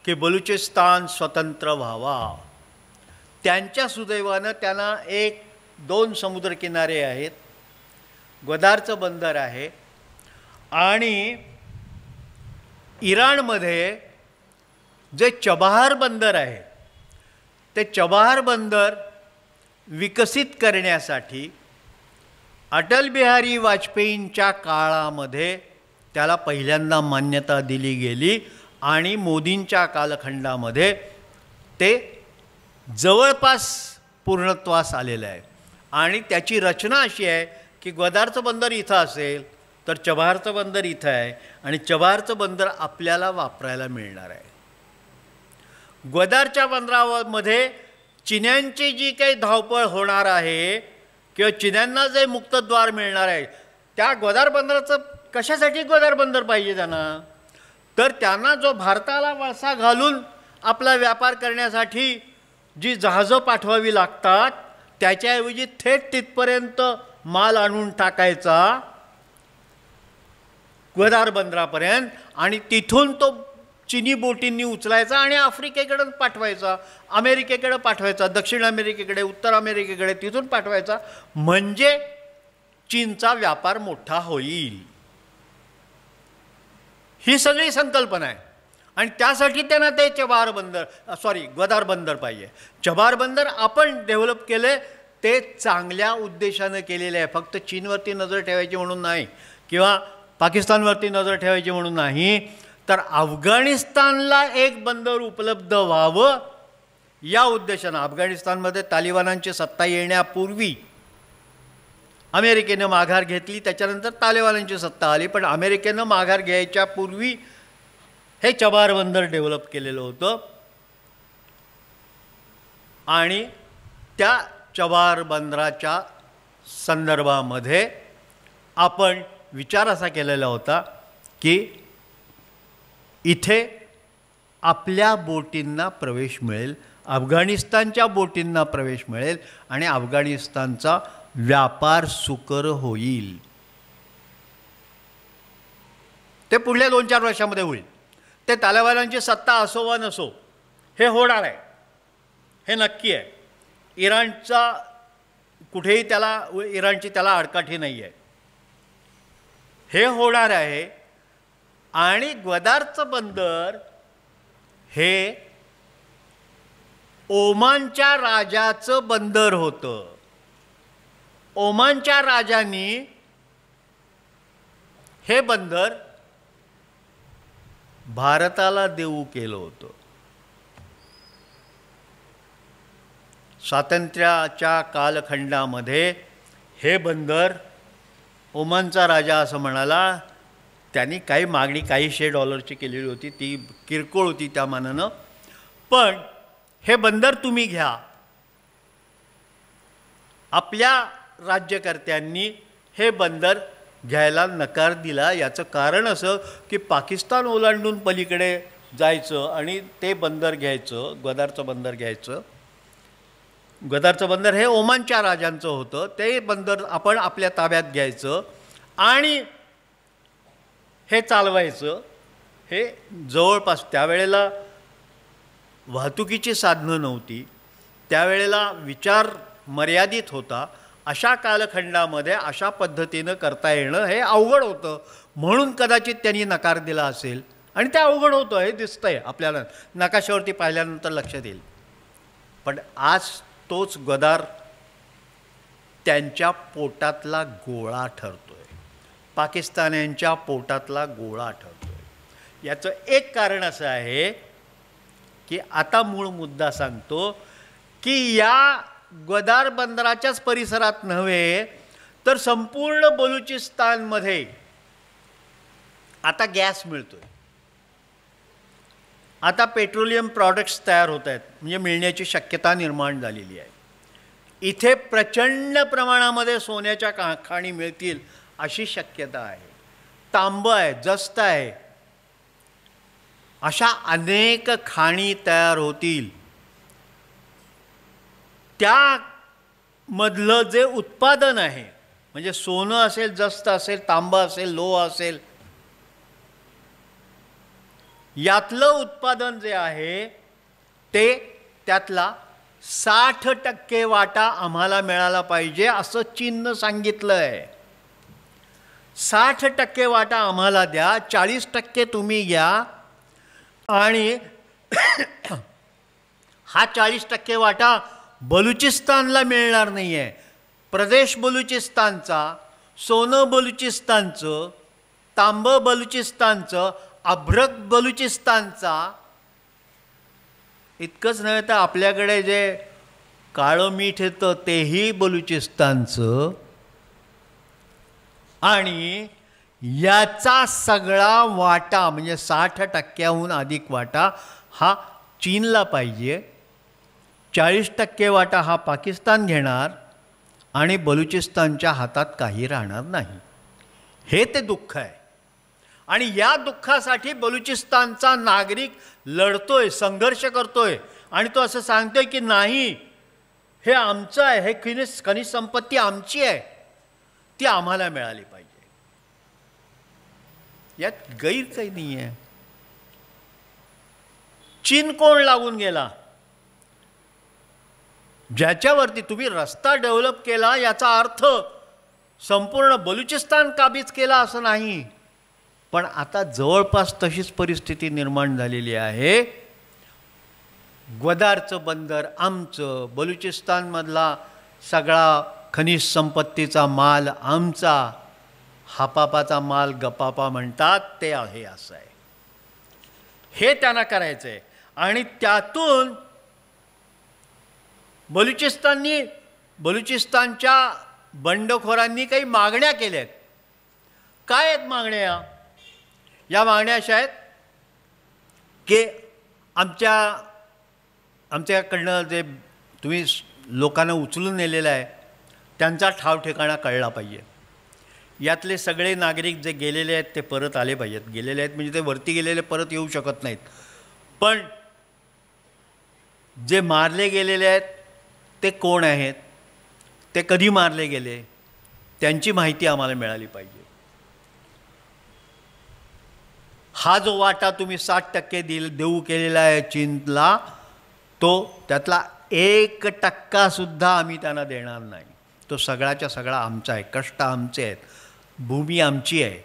की बलुचिस्तान स्वतंत्र व्हावा. त्यांच्या सुदैवानं त्यांना 1-2 समुद्रकिनारे आहेत, ग्वादारचं बंदर आहे आणि इराणमध्ये जे चबाहार बंदर आहे ते चबाहार बंदर विकसित करण्यासाठी अटल बिहारी वाजपेयींच्या काळामध्ये त्याला पहिल्यांदा मान्यता दिली गेली आणि मोदींच्या कालखंडामध्ये ते जवळपास पूर्णत्वास आलेलं आहे. आणि त्याची रचना अशी आहे की ग्वादारचं बंदर इथं असेल तर चबाहारचं बंदर इथं आहे आणि चबाहारचं बंदर आपल्याला वापरायला मिळणार आहे. ग्वादारच्या बंदरामध्ये चिन्यांची जी काही धावपळ होणार आहे किंवा चिन्यांना जे मुक्तद्वार मिळणार आहे, त्या ग्वादार बंदराचं कशासाठी ग्वादार बंदर पाहिजे त्यांना, तर त्यांना जो भारताला वळसा घालून आपला व्यापार करण्यासाठी जी जहाजं पाठवावी लागतात त्याच्याऐवजी थेट तिथपर्यंत माल आणून टाकायचा ग्वादार बंदरापर्यंत आणि तिथून तो चिनी बोटींनी उचलायचा आणि आफ्रिकेकडे पाठवायचा, अमेरिकेकडे पाठवायचा, दक्षिण अमेरिकेकडे, उत्तर अमेरिकेकडे, तिथून पाठवायचा. म्हणजे चीनचा व्यापार मोठा होईल. ही सगळी संकल्पना आहे. आणि त्यासाठी त्यांना ते ग्वादार बंदर पाहिजे. चबाहार बंदर आपण डेव्हलप केले ते चांगल्या उद्देशानं केलेले आहे, फक्त चीनवरती नजर ठेवायची म्हणून नाही किंवा पाकिस्तानवरती नजर ठेवायची म्हणून नाही, तर अफगाणिस्तानला एक बंदर उपलब्ध व्हावं या उद्देशानं. अफगाणिस्तानमध्ये तालिबानांची सत्ता येण्यापूर्वी अमेरिकेनं माघार घेतली, त्याच्यानंतर तालिबानांची सत्ता आली, पण अमेरिकेनं माघार घ्यायच्या पूर्वी हे चबार बंदर डेव्हलप केलेलं होतं. आणि त्या चबार बंदराच्या संदर्भामध्ये आपण विचार असा केलेला होता की इथे आपल्या बोटींना प्रवेश मिळेल, अफगाणिस्तानच्या बोटींना प्रवेश मिळेल आणि अफगाणिस्तानचा व्यापार सुकर होईल. ते पुढल्या 2-4 वर्षामध्ये होईल. ते तालिबानांची सत्ता असो वा नसो हे होणार आहे, हे नक्की आहे. इराणचा कुठेही इराणची त्याला आडकाठी नाही आहे, हे होणार आहे. आणि ग्वादारचं बंदर हे ओमानच्या राजाचं बंदर होतं. ओमानच्या राजांनी हे बंदर भारताला देऊ केलं होतं. स्वातंत्र्याच्या कालखंडामध्ये हे बंदर ओमानचा राजा असं म्हणाला, त्यांनी काही मागणी $100 डॉलरची केलेली होती, ती किरकोळ होती त्या मानानं, पण हे बंदर तुम्ही घ्या. आपल्या राज्यकर्त्यांनी हे बंदर घ्यायला नकार दिला. याचं कारण असं की पाकिस्तान ओलांडून पलीकडे जायचं आणि ते बंदर घ्यायचं, ग्वादारचं बंदर घ्यायचं. ग्वादारचं बंदर हे ओमानच्या राजांचं होतं. ते बंदर आपण आपल्या ताब्यात घ्यायचं आणि हे चालवायचं. हे जवळपास त्यावेळेला वाहतुकीची साधनं नव्हती, त्यावेळेला विचार मर्यादित होता. अशा कालखंडामध्ये अशा पद्धतीनं करता येणं हे अवघड होतं, म्हणून कदाचित त्यांनी नकार दिला असेल. आणि ते अवघड होतं हे दिसतंय आपल्याला, नकाशावरती पाहिल्यानंतर लक्षात येईल. पण आज तोच ग्वादार त्यांच्या पोटातला गोळा ठरतोय, पाकिस्तान्यांच्या पोटातला गोळा ठरतोय. याचं एक कारण असं आहे की आता मूळ मुद्दा सांगतो की या ग्वादार बंदराच्याच परिसरात नव्हे तर संपूर्ण बलुचिस्तानमध्ये आता गॅस मिळतोय. आता पेट्रोलियम प्रॉडक्ट्स तयार होत आहेत, म्हणजे मिळण्याची शक्यता निर्माण झालेली आहे. इथे प्रचंड प्रमाणामध्ये सोन्याच्या खाणी मिळतील अशी शक्यता आहे. तांबं आहे, जस्त आहे, अशा अनेक खाणी तयार होतील. त्यामधलं जे उत्पादन आहे, म्हणजे सोनं असेल, जस्त असेल, तांबं असेल, लोह असेल, यातलं उत्पादन जे आहे ते त्यातला 60% वाटा आम्हाला मिळाला पाहिजे असं चीननं सांगितलं आहे. 60% वाटा आम्हाला द्या, 40% तुम्ही घ्या. आणि हा 40% वाटा बलुचिस्तानला मिळणार नाही आहे. प्रदेश बलुचिस्तानचा, सोनं बलुचिस्तानचं, तांबं बलुचिस्तानचं, अभ्रक बलुचिस्तानचा, इतकंच नव्हे तर आपल्याकडे जे काळं मीठ येतं तेही बलुचिस्तानचं. आणि याचा सगळा वाटा म्हणजे 60%हून अधिक वाटा हा चीनला पाहिजे. 40% वाटा हा पाकिस्तान घेणार आणि बलुचिस्तानच्या हातात काही राहणार नाही. हे ते दुःख आहे. आणि या दुःखासाठी बलुचिस्तानचा नागरिक लढतोय, संघर्ष करतोय. आणि तो असं सांगतोय की नाही, हे आमचं आहे, हे खनिज संपत्ती आमची आहे, ती आम्हाला मिळाली पाहिजे. यात गैर काही नाही आहे. चीन कोण लागून गेला? ज्याच्यावरती तुम्ही रस्ता डेव्हलप केला याचा अर्थ संपूर्ण बलुचिस्तान काबीज केला असं नाही. पण आता जवळपास तशीच परिस्थिती निर्माण झालेली आहे. ग्वादारचं बंदर आमचं, बलुचिस्तानमधला सगळा खनिज संपत्तीचा माल आमचा, हापापाचा माल गपापा म्हणतात ते आहे असं आहे. हे त्यांना करायचं आहे. आणि त्यातून बलुचिस्तानच्या बंडखोरांनी काही मागण्या केल्या आहेत. काय आहेत मागण्या? या मागण्या अशा आहेत की आमच्याकडनं जे तुम्ही लोकांना उचलून नेलेलं आहे त्यांचा ठाव ठिकाणा कळला पाहिजे. यातले सगळे नागरिक जे गेलेले आहेत ते परत आले पाहिजेत. गेलेले आहेत म्हणजे ते वरती गेलेले परत येऊ शकत नाहीत. पण जे मारले गेलेले आहेत ते कोण आहेत, ते कधी मारले गेले, त्यांची माहिती आम्हाला मिळाली पाहिजे. हा जो वाटा तुम्ही 60% देऊ केलेला आहे चीनला, तो त्यातला 1% सुद्धा आम्ही त्यांना देणार नाही. तो सगळाच्या सगळा आमचा आहे. कष्ट आमचे आहेत, भूमी आमची आहे.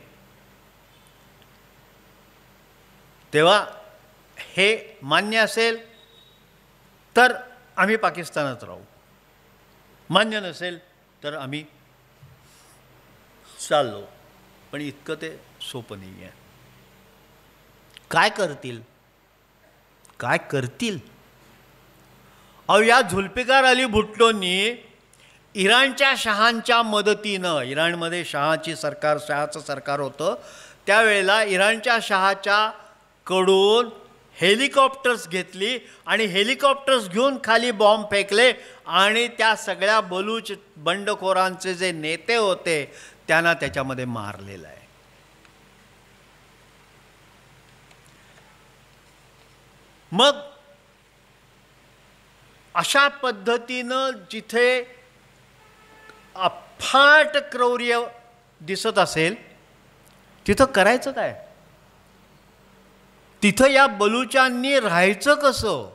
तेव्हा हे मान्य असेल तर आम्ही पाकिस्तानात राहू, मान्य नसेल तर आम्ही चाललो. पण इतकं ते सोपं नाही आहे. काय करतील? अहो, या झुल्फिकार अली भुट्टोंनी इराणच्या शहांच्या मदतीनं, इराणमध्ये शहाचं सरकार होतं त्यावेळेला, इराणच्या शहाच्या कडून हेलिकॉप्टर्स घेतली आणि हेलिकॉप्टर्स घेऊन खाली बॉम्ब फेकले आणि त्या सगळ्या बलूच बंडखोरांचे जे नेते होते त्यांना त्याच्यामध्ये मारलेलं आहे. मग अशा पद्धतीनं जिथे अफाट क्रौर्य दिसत असेल तिथं करायचं काय? तिथं या बलूचांनी राहायचं कसं?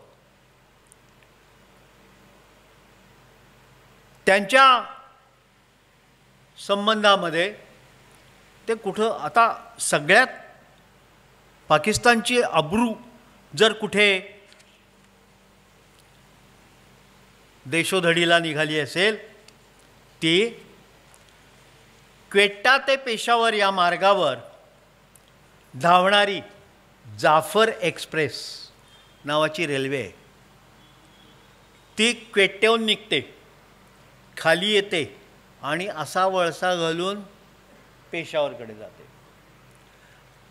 त्यांच्या संबंधामध्ये ते कुठं आता सगळ्यात पाकिस्तानची अब्रू जर कुठे देशोधडीला निघाली असेल ती क्वेट्टा ते पेशावर या मार्गावर धावणारी जाफर एक्सप्रेस नावाची रेल्वे आहे. ती क्वेट्ट्याहून निघते, खाली येते आणि असा वळसा घालून पेशावरकडे जाते.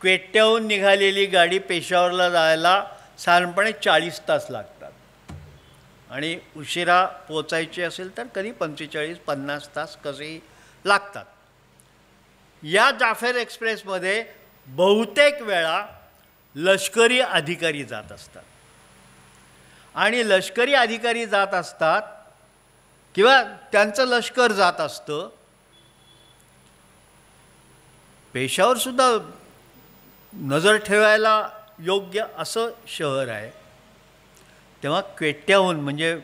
क्वेट्ट्याहून निघालेली गाडी पेशावरला जायला साधारणपणे 40 तास लागतात आणि उशिरा पोचायची असेल तर कधी 45-50 तास कसेही लागतात. या जाफर एक्सप्रेसमध्ये बहुतेक वेळा लष्करी अधिकारी जात असतात आणि लष्करी अधिकारी जात असतात किंवा त्यांचं लष्कर जात असतं. पेशावरसुद्धा नजर ठेवायला योग्य असं शहर आहे. तेव्हा क्वेट्ट्याहून, म्हणजे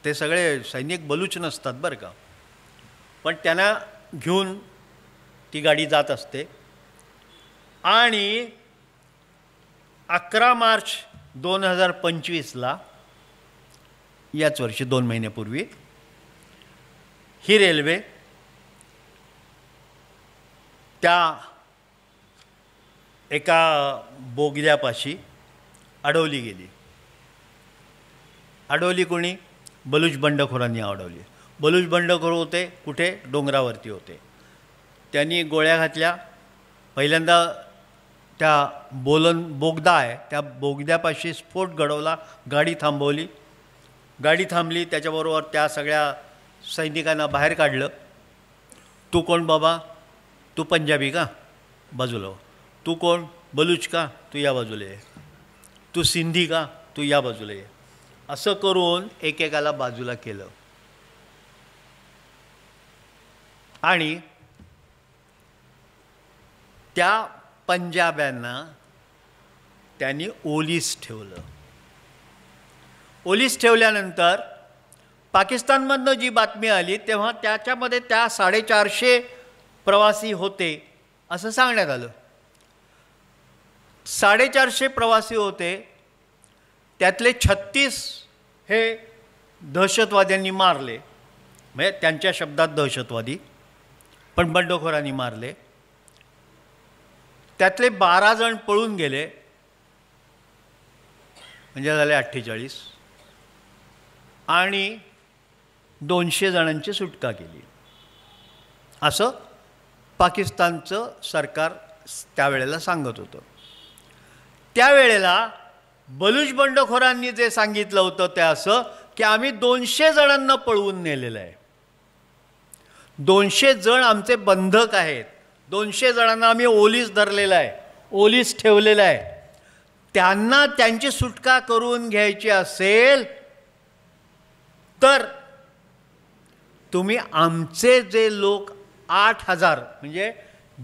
ते सगळे सैनिक बलूच नसतात बरं का, पण त्यांना घेऊन ती गाडी जात असते. आणि 11 मार्च 2025ला, याच वर्षी 2 महिन्यापूर्वी, ही रेल्वे त्या एका बोगद्यापाशी अडवली गेली. अडवली कोणी? बलूच बंडखोरांनी अडवली. बलूच बंडखोर होते कुठे? डोंगरावरती होते. त्यांनी गोळ्या घातल्या. पहिल्यांदा त्या बोगदा आहे त्या बोगद्यापाशी स्फोट घडवला, गाडी थांबवली. गाडी थांबली, त्याच्याबरोबर त्या सगळ्या सैनिकांना बाहेर काढलं. तू कोण बाबा? तू पंजाबी का? बाजूला. तू कोण? बलूच का? तू या बाजूला ये. तू सिंधी का? तू या बाजूला ये. असं करून एकेकाला बाजूला केलं आणि त्या पंजाब्यांना त्यांनी ओलीस ठेवलं. ओलीस ठेवल्यानंतर पाकिस्तानमधनं जी बातमी आली तेव्हा त्याच्यामध्ये त्या 450 प्रवासी होते असं सांगण्यात आलं. 450 प्रवासी होते, त्यातले 36 हे दहशतवाद्यांनी मारले, म्हणजे त्यांच्या शब्दात दहशतवादी. पण बंडखोरांनी मारले. त्यातले 12 जण पळून गेले, म्हणजे झाले 48, आणि 200 जणांची सुटका केली. असं पाकिस्तानचं सरकार त्यावेळेला सांगत होतं. त्यावेळेला बलूच बंडखोरांनी जे सांगितलं होतं ते असं की आम्ही 200 जणांना पळवून नेलेलं आहे, 200 जण आमचे बंधक आहेत, 200 जणांना आम्ही ओलीस धरलेलं आहे, ओलीस ठेवलेलं आहे. त्यांना त्यांची सुटका करून घ्यायची असेल तर तुम्ही आमचे जे लोक 8000 म्हणजे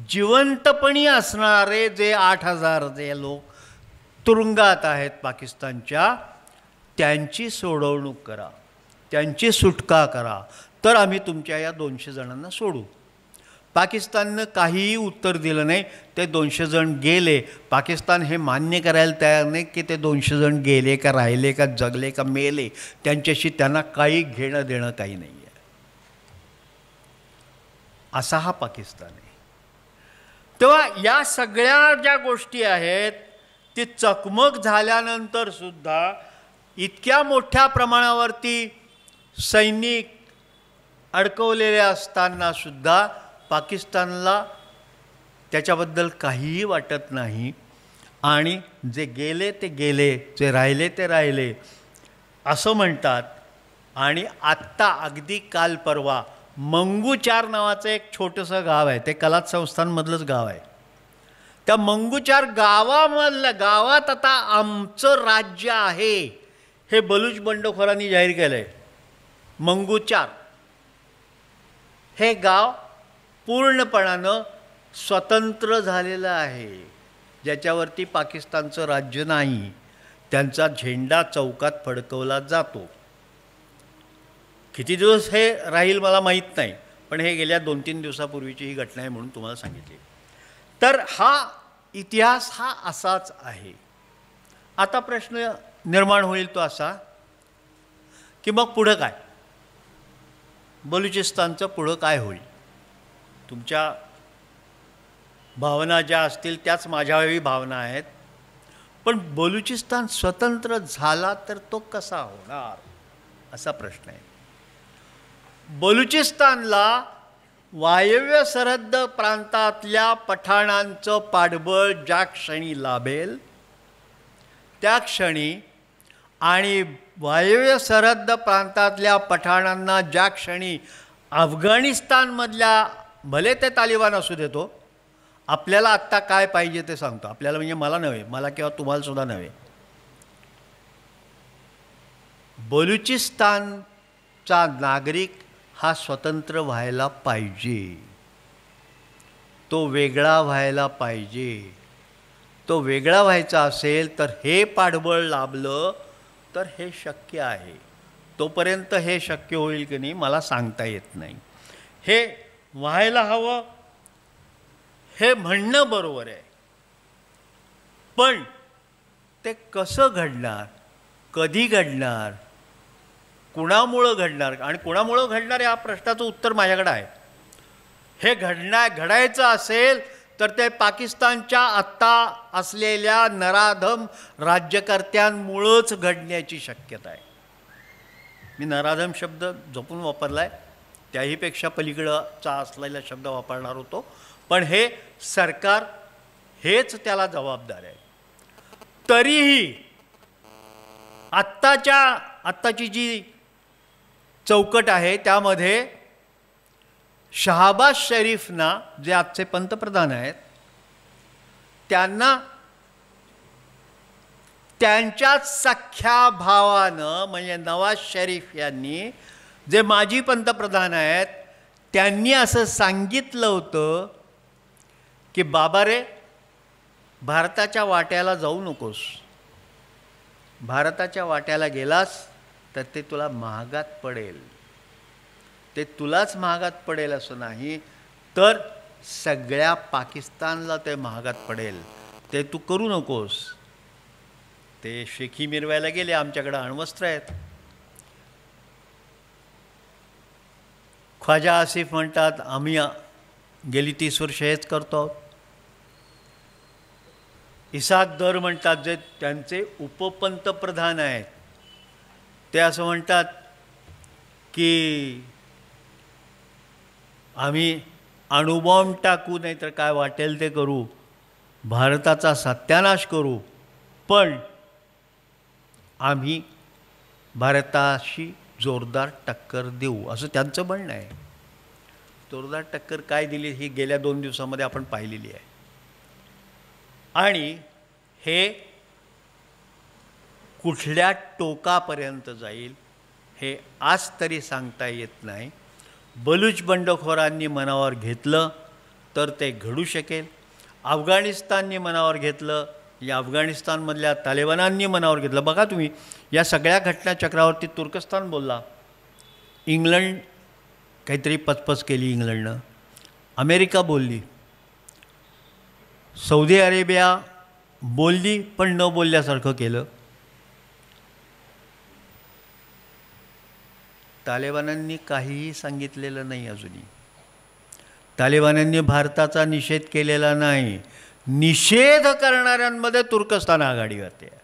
जिवंतपणी असणारे जे 8000 जे लोक तुरुंगात आहेत पाकिस्तानच्या, त्यांची सोडवणूक करा, त्यांची सुटका करा, तर आम्ही तुमच्या या 200 जणांना सोडू. पाकिस्ताननं काहीही उत्तर दिलं नाही. ते 200 जण गेले. पाकिस्तान हे मान्य करायला तयार नाही की ते 200 जण गेले का राहिले का जगले का मेले, त्यांच्याशी त्यांना काही घेणं देणं काही नाही आहे. असा हा पाकिस्तान आहे. तेव्हा या सगळ्या ज्या गोष्टी आहेत ती चकमक झाल्यानंतर सुद्धा इतक्या मोठ्या प्रमाणावरती सैनिक अडकवलेले असताना सुद्धा पाकिस्तानला त्याच्याबद्दल काहीही वाटत नाही. आणि जे गेले ते गेले, जे राहिले ते राहिले असं म्हणतात. आणि आत्ता अगदी काल परवा मंगूचार नावाचं एक छोटंसं गाव आहे, ते कलात संस्थांमधलंच गाव आहे. त्या मंगूचार गावात आता आमचं राज्य आहे हे बलूच बंडखोरांनी जाहीर केलं आहे. मंगूचार हे गाव पूर्णपणानं स्वतंत्र झालेलं आहे, ज्याच्यावरती पाकिस्तानचं राज्य नाही. त्यांचा झेंडा चौकात फडकवला जातो. किती दिवस हे राहील मला माहीत नाही, पण हे गेल्या 2-3 दिवसापूर्वीची ही घटना आहे म्हणून तुम्हाला सांगितली. तर हा इतिहास हा असाच आहे. आता प्रश्न निर्माण होईल तो असा की मग पुढं काय, बलुचिस्तानचं पुढं काय होईल. तुमच्या भावना ज्या असतील त्याच माझ्याही भावना आहेत. पण बलुचिस्तान स्वतंत्र झाला तर तो कसा होणार असा प्रश्न आहे. बलुचिस्तानला वायव्य सरहद्द प्रांतातल्या पठाणांचं पाठबळ ज्या क्षणी लाभेल त्या क्षणी, आणि वायव्य सरहद्द प्रांतातल्या पठाणांना ज्या क्षणी अफगाणिस्तानमधल्या, भले ते तालिबान असू देतो, आपल्याला आत्ता काय पाहिजे ते सांगतो. आपल्याला म्हणजे मला नव्हे, मला किंवा तुम्हाला सुद्धा नव्हे. बलुचिस्तानचा नागरिक हा स्वतंत्र व्हायला पाहिजे, तो वेगळा व्हायला पाहिजे. तो वेगळा व्हायचा असेल तर हे पाठबळ लाभलं तर हे शक्य आहे. तोपर्यंत हे शक्य होईल की नाही मला सांगता येत नाही. हे व्हायला हवं हे म्हणणं बरोबर आहे, पण ते कसं घडणार, कधी घडणार, कुणामुळं घडणार, आणि कुणामुळं घडणार या प्रश्नाचं उत्तर माझ्याकडे आहे. हे घडायचं असेल तर ते पाकिस्तानच्या आत्ता असलेल्या नराधम राज्यकर्त्यांमुळंच घडण्याची शक्यता आहे. मी नराधम शब्द जपून वापरला आहे, त्याहीपेक्षा पलीकडचा असलेला शब्द वापरणार होतो, पण हे सरकार हेच त्याला जबाबदार आहे. तरीही आत्ताची जी चौकट आहे त्यामध्ये शहाबाज शरीफना, जे आजचे पंतप्रधान आहेत, त्यांना त्यांच्याच सख्या भावानं म्हणजे नवाज शरीफ यांनी, जे माजी पंतप्रधान आहेत, त्यांनी असं सांगितलं होतं की बाबा रे, भारताच्या वाट्याला जाऊ नकोस, भारताच्या वाट्याला गेलास तर ते तुला महागात पडेल. ते तुलाच महागात पडेल असं नाही, तर सगळ्या पाकिस्तानला ते महागात पडेल. ते तू करू नकोस. ते शेखी मिरवायला गेले, आमच्याकडे अण्वस्त्र आहेत. ख्वाजा आसिफ म्हणतात आम्ही गेली 30 वर्ष हेच करतो आहोत. इसाक दर म्हणतात, जे त्यांचे उपपंतप्रधान आहेत, ते असं म्हणतात की आम्ही अणुबॉम्ब टाकू, नाही तर काय वाटेल ते करू, भारताचा सत्यानाश करू, पण आम्ही भारताशी जोरदार टक्कर देऊ, असं त्यांचं म्हणणं आहे. जोरदार टक्कर काय दिली ही गेल्या 2 दिवसामध्ये आपण पाहिलेली आहे. आणि हे कुठल्या टोकापर्यंत जाईल हे आज तरी सांगता येत नाही. बलूच बंडखोरांनी मनावर घेतलं तर ते घडू शकेल. अफगाणिस्ताननी मनावर घेतलं, या अफगाणिस्तानमधल्या तालिबानांनी मनावर घेतलं. बघा तुम्ही, या सगळ्या घटनाचक्रावरती तुर्कस्तान बोलला, इंग्लंड काहीतरी पचपच केली इंग्लंडनं, अमेरिका बोलली, सौदी अरेबिया बोलली पण न बोलल्यासारखं केलं. तालिबानांनी काहीही सांगितलेलं नाही अजूनही. तालिबानांनी भारताचा निषेध केलेला नाही. निषेध करणाऱ्यांमध्ये तुर्कस्तान आघाडीवरती आहे.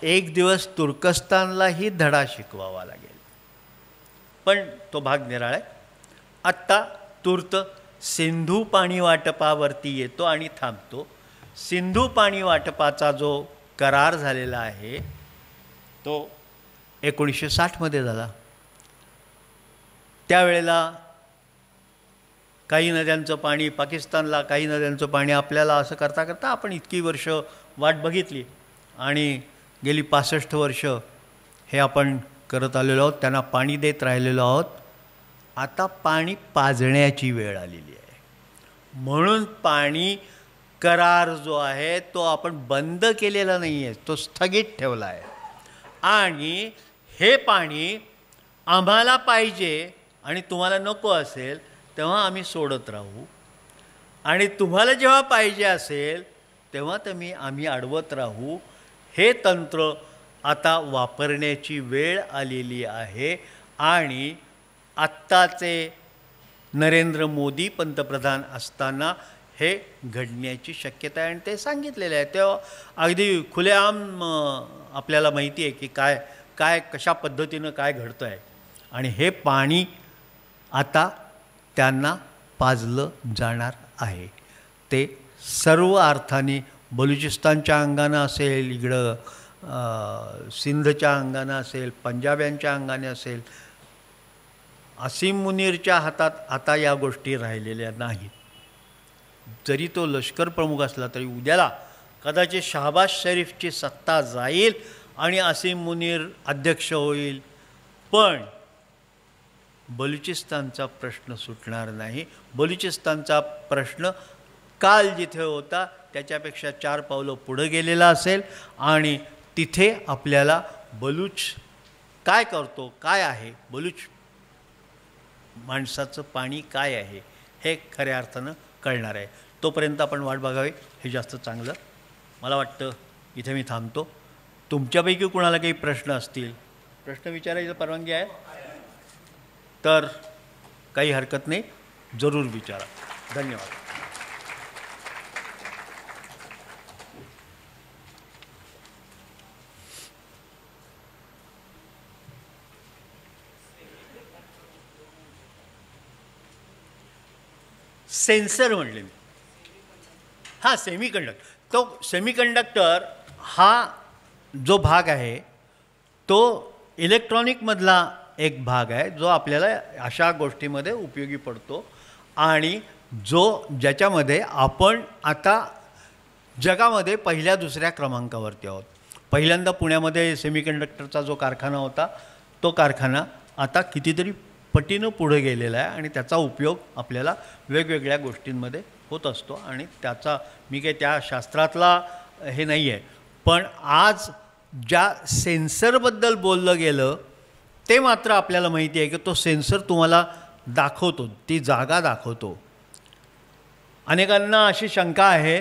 एक दिवस तुर्कस्तानलाही धडा शिकवावा लागेल, पण तो भाग निराळा आहे. आत्ता तूर्त सिंधू पाणी वाटपावरती येतो आणि थांबतो. सिंधू पाणी वाटपाचा जो करार झालेला आहे तो 1960मध्ये झाला. त्यावेळेला काही नद्यांचं पाणी पाकिस्तानला, काही नद्यांचं पाणी आपल्याला, असं करता करता आपण इतकी वर्ष वाट बघितली आणि गेली 65 वर्ष हे आपण करत आलेलो आहोत, त्यांना पाणी देत राहिलेलो आहोत. आता पाणी पाजण्याची वेळ आलेली आहे. म्हणून पाणी करार जो आहे तो आपण बंद केलेला नाही आहे, तो स्थगित ठेवला आहे. आणि हे पाणी आम्हाला पाहिजे आणि तुम्हाला नको असेल तेव्हा आम्ही सोडत राहू, आणि तुम्हाला जेव्हा पाहिजे असेल तेव्हा आम्ही अडवत राहू. हे तंत्र आता वापरण्याची वेळ आलेली आहे. आणि आत्ताचे नरेंद्र मोदी पंतप्रधान असताना हे घडण्याची शक्यता आहे आणि ते सांगितलेले आहे. तेव्हा अगदी खुलेआम आपल्याला माहिती आहे की काय काय कशा पद्धतीनं काय घडतं आहे. आणि हे पाणी आता त्यांना पाजलं जाणार आहे. ते सर्व अर्थाने बलुचिस्तानच्या अंगानं असेल, इकडं सिंधच्या अंगानं असेल, पंजाब्यांच्या अंगाने असेल, असीम मुनीरच्या हातात आता या गोष्टी राहिलेल्या नाहीत. जरी तो लष्कर प्रमुख असला तरी उद्याला कदाचित शहबाज शरीफची सत्ता जाईल आणि असीम मुनीर अध्यक्ष होईल, पण बलुचिस्तानचा प्रश्न सुटणार नाही. बलुचिस्तानचा प्रश्न काल जिथे होता त्याच्यापेक्षा 4 पावलं पुढे गेलेला असेल आणि तिथे आपल्याला बलूच काय करतो, काय आहे, बलूच माणसाचं पाणी काय आहे हे खऱ्या अर्थानं कळणार आहे. तोपर्यंत आपण वाट बघावी हे जास्त चांगलं. मला वाटतं इथे मी थांबतो. तुमच्यापैकी कुणाला काही प्रश्न असतील, प्रश्न विचारायची परवानगी आहे तर काही हरकत नाही, जरूर विचारा. धन्यवाद. सेन्सर म्हणले मी. हां, सेमीकंडक्टर हा जो भाग आहे तो इलेक्ट्रॉनिकमधला एक भाग आहे जो आपल्याला अशा गोष्टीमध्ये उपयोगी पडतो आणि ज्याच्यामध्ये आपण आता जगामध्ये 1-2 क्रमांकावरती आहोत. पहिल्यांदा पुण्यामध्ये सेमीकंडक्टरचा जो कारखाना होता तो कारखाना आता कितीतरी पटीनं पुढे गेलेला आहे आणि त्याचा उपयोग आपल्याला वेगवेगळ्या गोष्टींमध्ये होत असतो. आणि त्याचा मी काही त्या शास्त्रातला हे नाही आहे, पण आज ज्या सेन्सरबद्दल बोललं गेलं ते मात्र आपल्याला माहिती आहे की तो सेन्सर तुम्हाला दाखवतो, ती जागा दाखवतो. अनेकांना अशी शंका आहे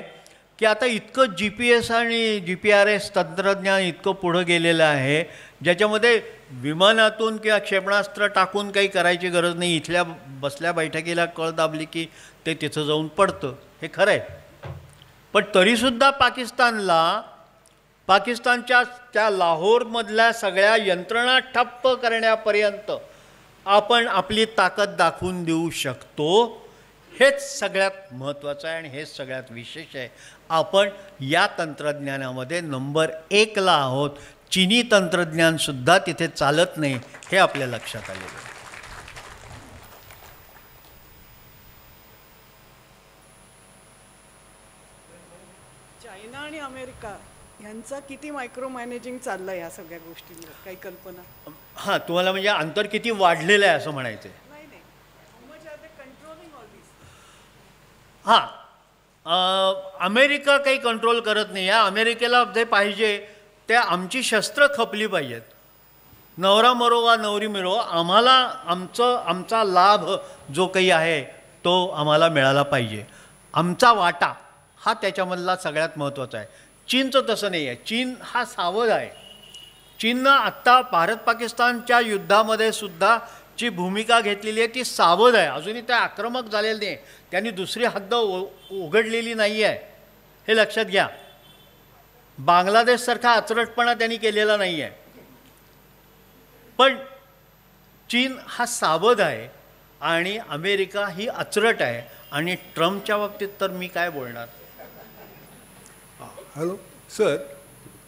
की आता इतकं GPS आणि GPRS तंत्रज्ञान इतकं पुढं गेलेलं आहे ज्याच्यामध्ये विमानातून किंवा क्षेपणास्त्र टाकून काही करायची गरज नाही. इथल्या बसल्या बैठकीला कळ दाबली की ते तिथं जाऊन पडतं, हे खरं आहे. पण तरीसुद्धा पाकिस्तानच्या त्या लाहोरमधल्या सगळ्या यंत्रणा ठप्प करण्यापर्यंत आपण आपली ताकद दाखवून देऊ शकतो. हेच सगळ्यात महत्त्वाचं आहे आणि हेच सगळ्यात विशेष आहे. आपण या तंत्रज्ञानामध्ये नंबर 1ला आहोत. चीनी तंत्रज्ञानसुद्धा तिथे चालत नाही, हे आपल्या लक्षात आलेलं आहे. चायना आणि अमेरिका यांचं किती मायक्रो मॅनेजिंग चाललं या सगळ्या गोष्टींवर, काही कल्पना? हां, तुम्हाला म्हणजे अंतर किती वाढलेलं आहे असं म्हणायचं आहे? नाही नाही, how much are they controlling all this? हां, अमेरिका काही कंट्रोल करत नाही. या अमेरिकेला जे पाहिजे ते आमची शस्त्र खपली पाहिजेत. नवरा मरो वा नवरी मिरो, आम्हाला आमचा लाभ जो काही आहे तो आम्हाला मिळाला पाहिजे. आमचा वाटा हा त्याच्यामधला सगळ्यात महत्त्वाचा आहे. चीनचं तसं नाही आहे. चीन हा सावध आहे. चीननं आत्ता भारत पाकिस्तानच्या युद्धामध्ये सुद्धा जी भूमिका घेतलेली आहे ती सावध आहे. अजूनही ते आक्रमक झालेलं नाही. त्यांनी दुसरी हद्द उघडलेली नाही आहे, हे लक्षात घ्या. बांगलादेशसारखा अचरटपणा त्यांनी केलेला नाही आहे. पण चीन हा सावध आहे आणि अमेरिका ही अचरट आहे. आणि ट्रम्पच्या बाबतीत तर मी काय बोलणार. हॅलो सर,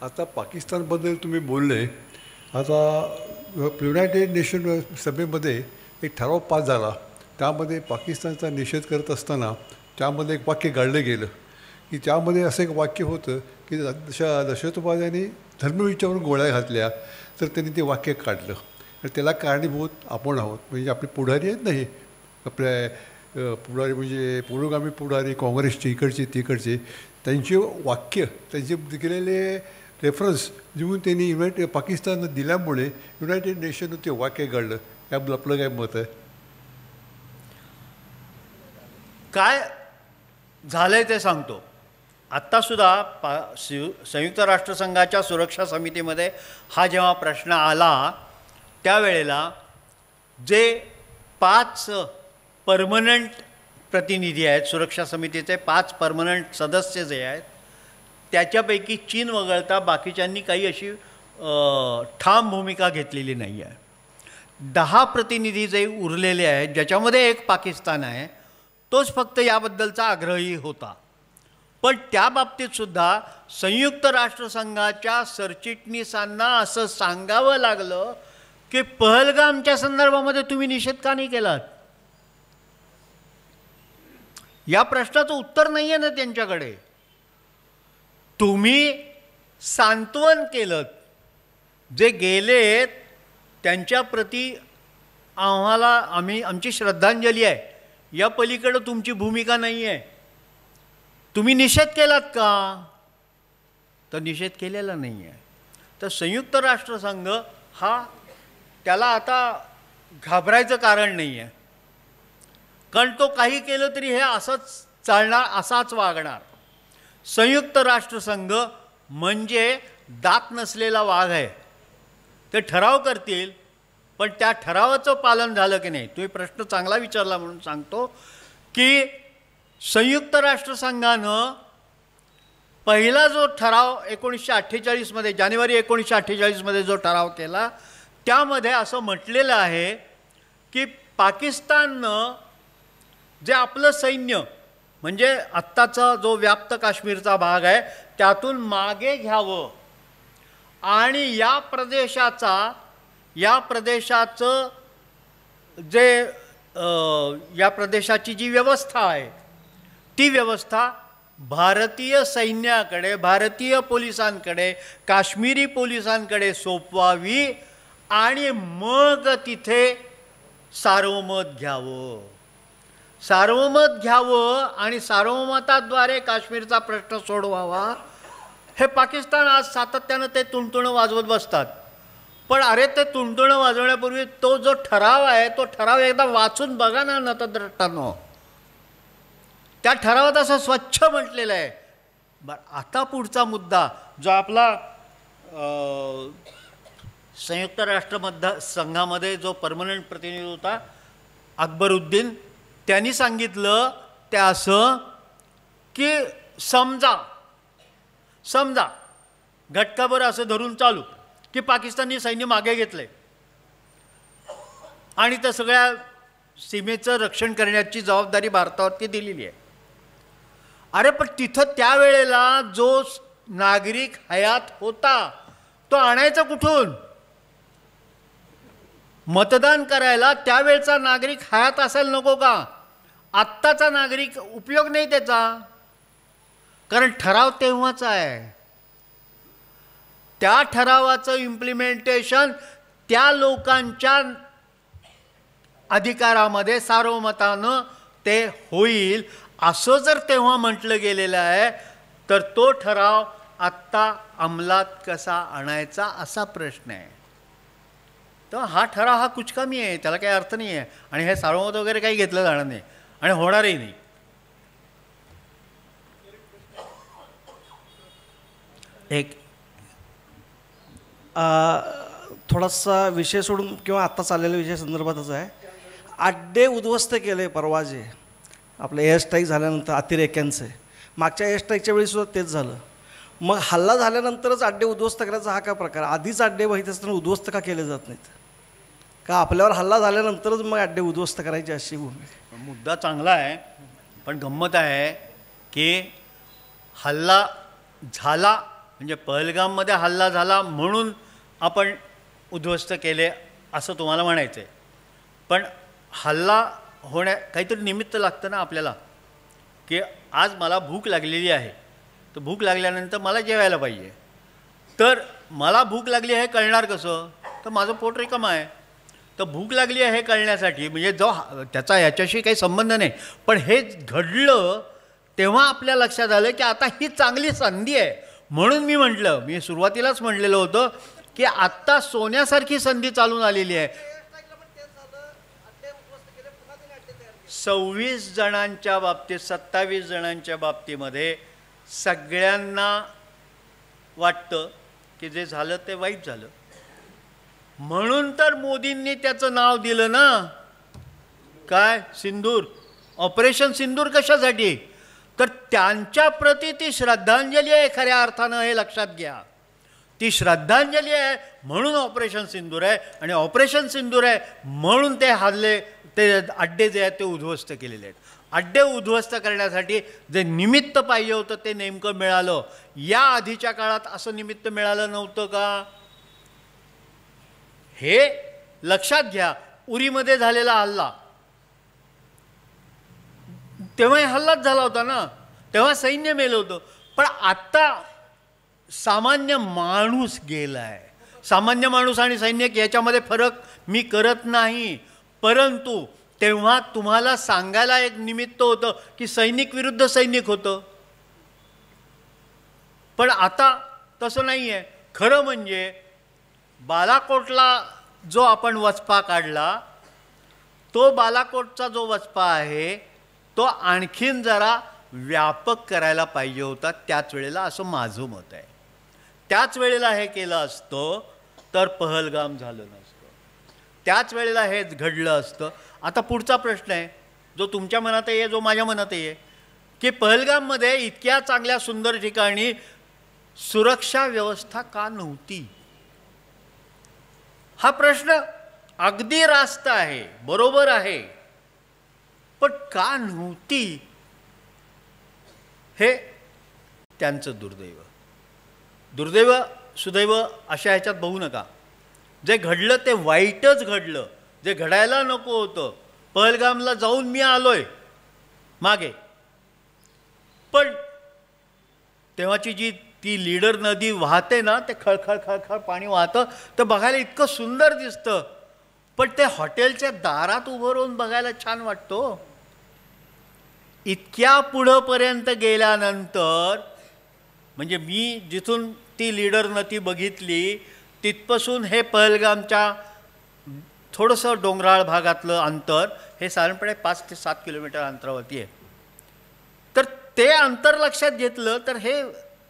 आता पाकिस्तानबद्दल तुम्ही बोलले. आता युनायटेड नेशन सभेमध्ये एक ठराव पास झाला. त्यामध्ये पाकिस्तानचा निषेध करत असताना त्यामध्ये एक वाक्य गाळलं गेलं की त्यामध्ये असं एक वाक्य होतं की दहशतवाद्यांनी धर्मविचारून गोळ्या घातल्या, तर त्यांनी ते वाक्य काढलं. तर त्याला कारणीभूत आपण आहोत. म्हणजे आपले पुढारी आहेत नाही, आपल्या पुढारी म्हणजे पुरोगामी पुढारी काँग्रेसचे इकडचे तिकडचे, त्यांचे वाक्य त्यांचे केलेले रेफरन्स देऊन त्यांनी पाकिस्तान दिल्यामुळे युनायटेड नेशननं ते वाक्य घडलं. याबद्दल आपलं काय मत आहे? काय झालंय ते सांगतो. आत्तासुद्धा संयुक्त राष्ट्रसंघाच्या सुरक्षा समितीमध्ये हा जेव्हा प्रश्न आला त्यावेळेला जे 5 परमनंट प्रतिनिधी आहेत, सुरक्षा समितीचे 5 परमनंट सदस्य जे आहेत, त्याच्यापैकी चीन वगळता बाकीच्यांनी काही अशी ठाम भूमिका घेतलेली नाही आहे. 10 प्रतिनिधी जे उरलेले आहेत, ज्याच्यामध्ये एक पाकिस्तान आहे, तोच फक्त याबद्दलचा आग्रही होता. पण त्या बाबतीतसुद्धा संयुक्त राष्ट्रसंघाच्या सरचिटणीसांना असं सांगावं लागलं की पहलगामच्या संदर्भामध्ये तुम्ही निषेध का नाही केलात? या प्रश्नाचं उत्तर नाही आहे ना त्यांच्याकडे. तुम्ही सांत्वन केलं, जे गेलेत त्यांच्याप्रती आमची श्रद्धांजली आहे, या पलीकडं तुमची भूमिका नाही आहे. तुम्ही निषेध केलात का? तर निषेध केलेला नाही आहे. तर संयुक्त राष्ट्रसंघ हा त्याला आता घाबरायचं कारण नाही आहे, कारण तो काही केलं तरी हे असंच चालणार, असाच वागणार. संयुक्त राष्ट्रसंघ म्हणजे दात नसलेला वाघ आहे. ते ठराव करतील, पण त्या ठरावाचं पालन झालं की नाही. तुम्ही प्रश्न चांगला विचारला म्हणून सांगतो की संयुक्त राष्ट्रसंघानं पहिला जो ठराव 1948 जानेवारी 1948 जो ठराव केला, त्यामध्ये असं म्हटलेलं आहे की पाकिस्ताननं जे आपलं सैन्य म्हणजे आत्ताचा जो व्याप्त काश्मीरचा भाग आहे त्यातून मागे घ्यावं आणि या प्रदेशाची जी व्यवस्था आहे ती व्यवस्था भारतीय सैन्याकडे, भारतीय पोलिसांकडे, काश्मीरी पोलिसांकडे सोपवावी आणि मग तिथे सार्वमत घ्यावं आणि सार्वमताद्वारे काश्मीरचा प्रश्न सोडवावा. हे पाकिस्तान आज सातत्यानं ते तुणतुणं वाजवत बसतात. पण अरे, ते तुणतुणं वाजवण्यापूर्वी तो जो ठराव आहे तो ठराव एकदा वाचून बघा ना नतद्रष्टांनो. त्या ठरावात असं स्वच्छ म्हटलेलं आहे. बरं, आता पुढचा मुद्दा जो आपला संयुक्त राष्ट्र संघामध्ये जो परमनंट प्रतिनिधी होता अकबरुद्दीन, त्यांनी सांगितलं ते असं की समजा घटकाभर असं धरून चालू की पाकिस्ताननी सैन्य मागे घेतलंय आणि त्या सगळ्या सीमेचं रक्षण करण्याची जबाबदारी भारतावरती दिलेली आहे. अरे पण तिथं त्यावेळेला जो नागरिक हयात होता तो आणायचा कुठून? मतदान करायला त्यावेळचा नागरिक हयात असायला नको का? आत्ताचा नागरिक उपयोग नाही त्याचा, कारण ठराव तेव्हाचा आहे. त्या ठरावाचं इम्प्लिमेंटेशन त्या लोकांच्या अधिकारामध्ये सार्वमतानं ते होईल असं जर तेव्हा म्हटलं गेलेलं आहे, तर तो ठराव आत्ता अंमलात कसा आणायचा असा प्रश्न आहे. तर हा ठराव हा कुचकामी आहे, त्याला काही अर्थ नाही आहे आणि हे सार्वमत वगैरे काही घेतलं जाणार नाही आणि होणारही नाही. एक थोडासा विषय सोडून किंवा आत्ता चाललेल्या विषय संदर्भातच आहे. अड्डे उद्ध्वस्त केले परवा जे आपलं एअर स्ट्राईक झाल्यानंतर अतिरेक्यांचे, मागच्या एअर स्ट्राईकच्या वेळी सुद्धा तेच झालं. मग हल्ला झाल्यानंतरच अड्डे उद्ध्वस्त करायचा हा का प्रकार? आधीच अड्डे माहीत असताना उद्ध्वस्त का केले जात नाहीत? का आपल्यावर हल्ला झाल्यानंतरच मग अड्डे उद्ध्वस्त करायची अशी भूमिका? मुद्दा चांगला आहे, पण गंमत आहे की हल्ला झाला म्हणजे पहलगाममध्ये हल्ला झाला म्हणून आपण उद्ध्वस्त केले असं तुम्हाला म्हणायचं आहे. पण हल्ला काहीतरी निमित्त लागतं ना आपल्याला, की आज मला भूक लागलेली आहे, तर भूक लागल्यानंतर मला जेवायला पाहिजे. तर मला भूक लागली आहे कळणार कसं? तर माझं पोट रिकामं आहे. तर भूक लागली आहे हे कळण्यासाठी म्हणजे त्याचा याच्याशी काही संबंध नाही, पण हे घडलं तेव्हा आपल्या लक्षात आलं की आता ही चांगली संधी आहे. म्हणून मी सुरुवातीलाच म्हटलेलं होतं की आत्ता सोन्यासारखी संधी चालून आलेली आहे. 26 जणांच्या बाबतीत 27 जणांच्या बाबतीमध्ये सगळ्यांना वाटतं की जे झालं ते वाईट झालं, म्हणून तर मोदींनी त्याचं नाव दिलं ना, काय सिंदूर, ऑपरेशन सिंदूर. कशासाठी? तर त्यांच्या प्रती ती श्रद्धांजली आहे खऱ्या अर्थानं, हे लक्षात घ्या. ती श्रद्धांजली आहे म्हणून ऑपरेशन सिंदूर आहे, आणि ऑपरेशन सिंदूर आहे म्हणून ते हल्ले, ते अड्डे जे आहेत ते उद्ध्वस्त केलेले आहेत. अड्डे उद्ध्वस्त करण्यासाठी जे निमित्त पाहिजे होतं ते नेमकं मिळालं. या आधीच्या काळात असं निमित्त मिळालं नव्हतं का? हे लक्षात घ्या. उरीमध्ये झालेला हल्ला तेव्हा हल्लाच झाला होता ना, तेव्हा सैन्य मेलं होतं. पण आत्ता सामान्य माणूस गेलाय. सामान्य माणूस आणि सैनिक याच्यामध्ये फरक मी करत नाही, परंतु तेव्हा तुम्हाला सांगायला एक निमित्त होतं की सैनिक विरुद्ध सैनिक होतं. पण आता तसं नाही आहे. खरं म्हणजे बालाकोटला जो आपण वचपा काढला, तो बालाकोटचा जो वचपा आहे तो आणखीन जरा व्यापक करायला पाहिजे होता त्याच वेळेला, असं माझं मत आहे. त्याच वेळेला हे केलं असतं तर पहलगाम झालं नसतं, त्याच वेळेला हे घडलं असतं. आता पुढचा प्रश्न आहे जो तुमच्या मनातही आहे, जो माझ्या मनातही आहे, की पहलगाममध्ये इतक्या चांगल्या सुंदर ठिकाणी सुरक्षा व्यवस्था का नव्हती? हा प्रश्न अगदी रास्त आहे, बरोबर आहे, पण का नव्हती हे त्यांचं दुर्दैव. दुर्दैव सुदैव अशा ह्याच्यात बघू नका. जे घडलं ते वाईटच घडलं, जे घडायला नको होतं. पहलगामला जाऊन मी आलोय मागे, पण तेव्हाची जी ती लीडर नदी वाहते ना, ते खळखळ खळखळ पाणी वाहतं, तर बघायला इतकं सुंदर दिसतं. पण ते हॉटेलच्या दारात उभं राहून बघायला छान वाटतो. इतक्या पुढंपर्यंत गेल्यानंतर, म्हणजे मी जिथून ती लीडर नदी बघितली तिथपासून हे पहलगामच्या थोडंसं डोंगराळ भागातलं अंतर हे साधारणपणे 5 ते 7 किलोमीटर अंतरावरती आहे. तर ते अंतर लक्षात घेतलं तर हे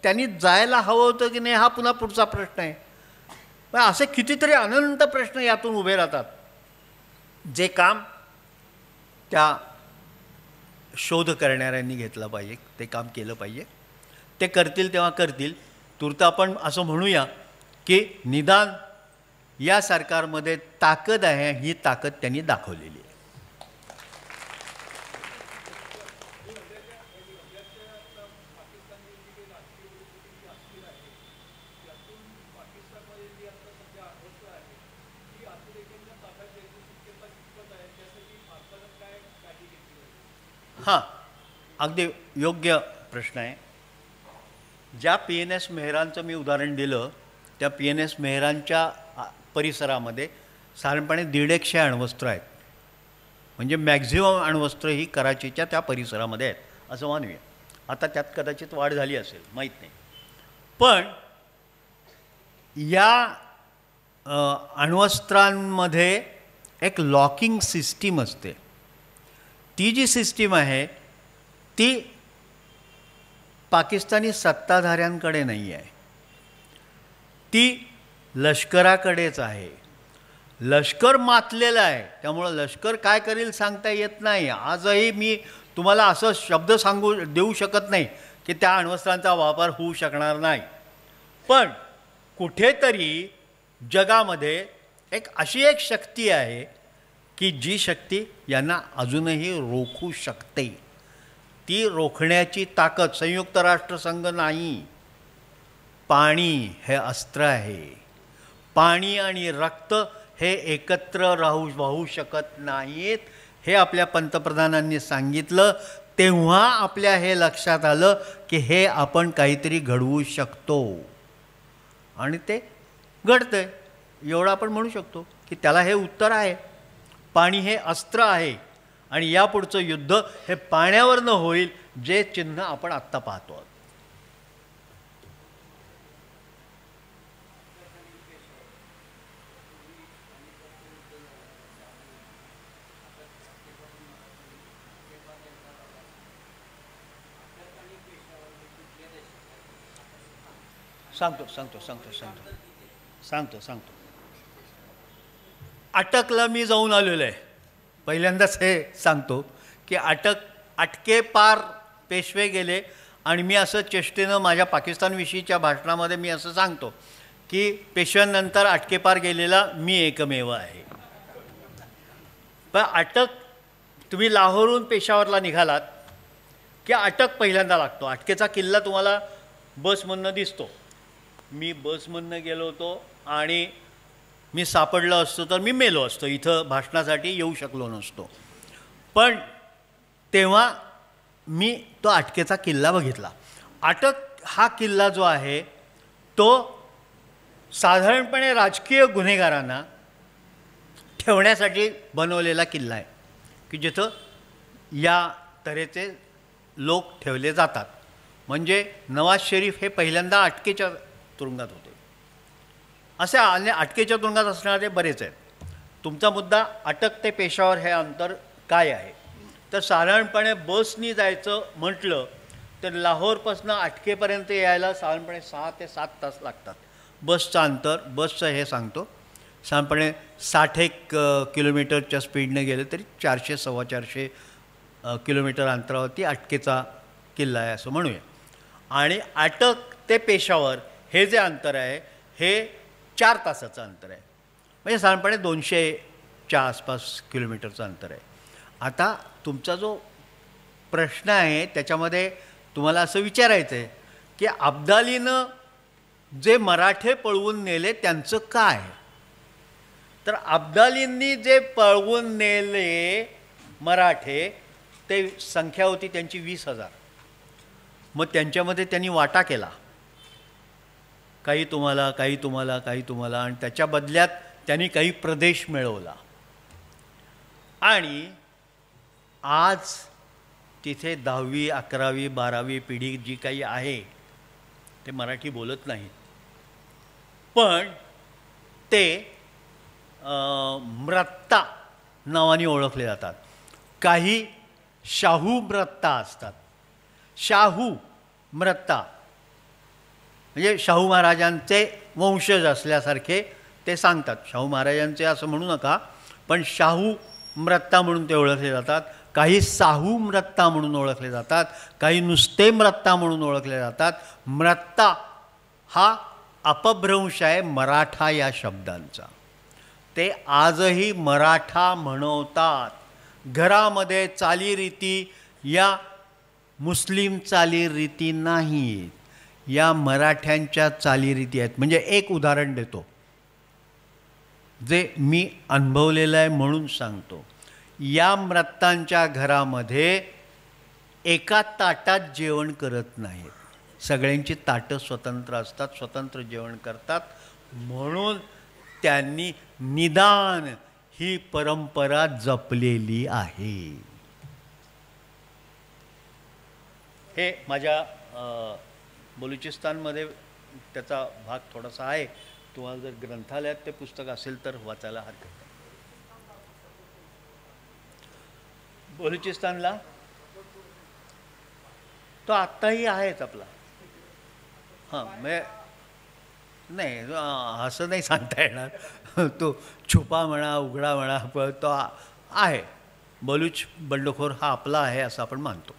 त्यांनी जायला हवं होतं की नाही हा पुन्हा पुढचा प्रश्न आहे. पण असे कितीतरी अनंत प्रश्न यातून उभे राहतात. जे काम त्या शोध करणाऱ्यांनी घेतलं पाहिजे, ते काम केलं पाहिजे. ते करतील तेव्हा करतील. तूर्त आपण असं म्हणूया की निदान या सरकारमध्ये ताकद आहे, ही ताकद त्यांनी दाखवलेली आहे. हां, अगदी योग्य प्रश्न आहे. ज्या PNS मेहरांचं मी उदाहरण दिलं, त्या PNS मेहरांच्या परिसरामध्ये साधारणपणे 150 अण्वस्त्र आहेत. म्हणजे मॅक्झिमम अण्वस्त्र ही कराचीच्या त्या परिसरामध्ये आहेत असं मानूया. आता त्यात कदाचित वाढ झाली असेल, माहीत नाही. पण या अण्वस्त्रांमध्ये एक लॉकिंग सिस्टीम असते. ती जी सिस्टीम आहे ती पाकिस्तानी सत्ताधाऱ्यांकडे नाही आहे, ती लष्कराकडेच आहे. लष्कर मातलेलं आहे, त्यामुळं लष्कर काय करेल सांगता येत नाही. आजही मी तुम्हाला असं शब्द सांगू देऊ शकत नाही की त्या अण्वस्त्रांचा वापर होऊ शकणार नाही. पण कुठेतरी जगामध्ये अशी एक शक्ती आहे की जी शक्ती यांना अजूनही रोखू शकते. ती रोखण्याची ताकद संयुक्त राष्ट्रसंघ नाही. पाणी हे अस्त्र आहे. पाणी आणि रक्त हे एकत्र वाहू शकत नाहीत. हे आपल्या पंतप्रधानांनी सांगितलं. तेव्हा आपल्या हे लक्षात आलं की हे आपण काहीतरी घडवू शकतो, आणि ते घडतंय. एवढं आपण म्हणू शकतो की त्याला हे उत्तर आहे. पाणी हे अस्त्र आहे, आणि यापुढचं युद्ध हे पाण्यावरनं होईल, जे चिन्ह आपण आत्ता पाहतो आहोत. सांगतो. अटकला मी जाऊन आलेलो आहे. पहिल्यांदाच हे सांगतो की अटके पार पेशवे गेले, आणि मी असं चेष्टेनं माझ्या पाकिस्तानविषयीच्या भाषणामध्ये मी असं सांगतो की पेशव्यांनंतर अटकेपार गेलेला मी एकमेव आहे. पण तुम्ही लाहोरहून पेशावरला निघालात की अटक पहिल्यांदा लागतो. अटकेचा किल्ला तुम्हाला बसमधनं दिसतो. मी बसमधनं गेलो होतो, आणि मी सापडलो असतो तर मी मेलो असतो, इथं भाषणासाठी येऊ शकलो नसतो. पण तेव्हा मी तो अटकेचा किल्ला बघितला. अटक हा किल्ला जो आहे तो साधारणपणे राजकीय गुन्हेगारांना ठेवण्यासाठी बनवलेला किल्ला आहे, की जिथं या तऱ्हेचे लोक ठेवले जातात. म्हणजे नवाज शरीफ हे पहिल्यांदा अटकेच्या तुरुंगात होते. असे अटकेच्या तुरुंगात असणारे बरेच आहेत. तुमचा मुद्दा अटक ते पेशावर हे अंतर काय आहे, तर साधारणपणे बसनी जायचं म्हटलं तर लाहोरपासून अटकेपर्यंत यायला साधारणपणे 6 ते 7 तास लागतात. बसचं अंतर, बसचं हे सांगतो, साधारणपणे 61 किलोमीटरच्या स्पीडने गेलं तरी 400-450 किलोमीटर अंतरावरती अटकेचा किल्ला आहे असं म्हणूया. आणि अटक ते पेशावर हे जे अंतर आहे हे 4 तासाचं अंतर आहे. म्हणजे साधारणपणे 200च्या आसपास किलोमीटरचं अंतर आहे. आता तुमचा जो प्रश्न आहे त्याच्यामध्ये तुम्हाला असं विचारायचं आहे की अब्दालीनं जे मराठे पळवून नेले त्यांचं काय. तर अब्दालींनी जे पळवून नेले मराठे, ते संख्या होती त्यांची 20,000. मग त्यांच्यामध्ये त्यांनी वाटा केला, काही तुम्हाला, काही तुम्हाला, काही तुम्हाला, आणि त्याच्या बदल्यात त्यांनी काही प्रदेश मिळवला. आणि आज तिथे 10वी, 11वी, 12वी पिढी जी काही आहे ते मराठी बोलत नाहीत, पण ते म्रत्ता नावाने ओळखले जातात. काही शाहू म्रत्ता असतात. शाहू म्रत्ता म्हणजे शाहू महाराजांचे वंशज असल्यासारखे ते सांगतात. शाहू महाराजांचे असं म्हणू नका, पण शाहू म्रत्ता म्हणून ते ओळखले जातात. काही साहू म्रत्ता म्हणून ओळखले जातात, काही नुसते म्रत्ता म्हणून ओळखले जातात. म्रत्ता हा अपभ्रंश आहे मराठा या शब्दांचा. ते आजही मराठा म्हणवतात. घरामध्ये चालीरीती या मुस्लिम चालीरीती नाहीत, या मराठ्यांच्या चालीरीती आहेत. म्हणजे एक उदाहरण देतो जे मी अनुभवलेलं आहे म्हणून सांगतो. या म्रत्तांच्या घरामध्ये एका ताटात जेवण करत नाहीत. सगळ्यांची ताटं स्वतंत्र असतात, स्वतंत्र जेवण करतात. म्हणून त्यांनी निदान ही परंपरा जपलेली आहे. हे माझ्या बलुचिस्तानमध्ये त्याचा भाग थोडासा आहे. तुम्हाला जर ग्रंथालयात ते पुस्तक असेल तर वाचायला हरकत नाही. बलुचिस्तानला तो आत्ताही आहेच आपला. हां, नाही असं नाही सांगता येणार. तो छुपा म्हणा उघडा म्हणा, पण तो आहे. बलूच बंडखोर हा आपला आहे असं आपण मानतो.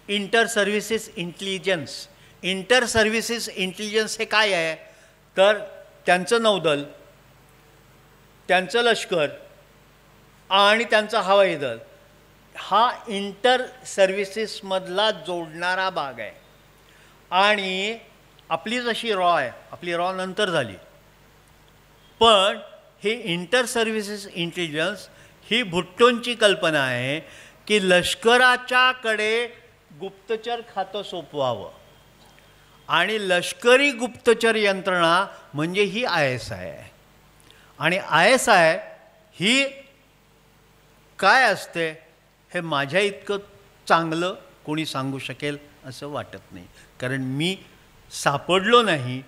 Inter services intelligence. Inter services intelligence हे काय आहे तर त्यांचं नौदल, त्यांचं लष्कर आणि त्यांचं हवाई दल हा इंटर सर्व्हिसेसमधला जोडणारा भाग आहे. आणि आपली जशी रॉ आहे, आपली रॉ नंतर झाली, पण ही इंटर सर्व्हिसेस इंटेलिजन्स ही भुट्टोंची कल्पना आहे की लष्कराच्याकडे गुप्तचर खातं सोपवावं. आणि लष्करी गुप्तचर यंत्रणा म्हणजे ही ISI आहे. आणि ISI ही काय असते हे माझ्या इतकं चांगलं कोणी सांगू शकेल असं वाटत नाही, कारण मी सापडलो नाही.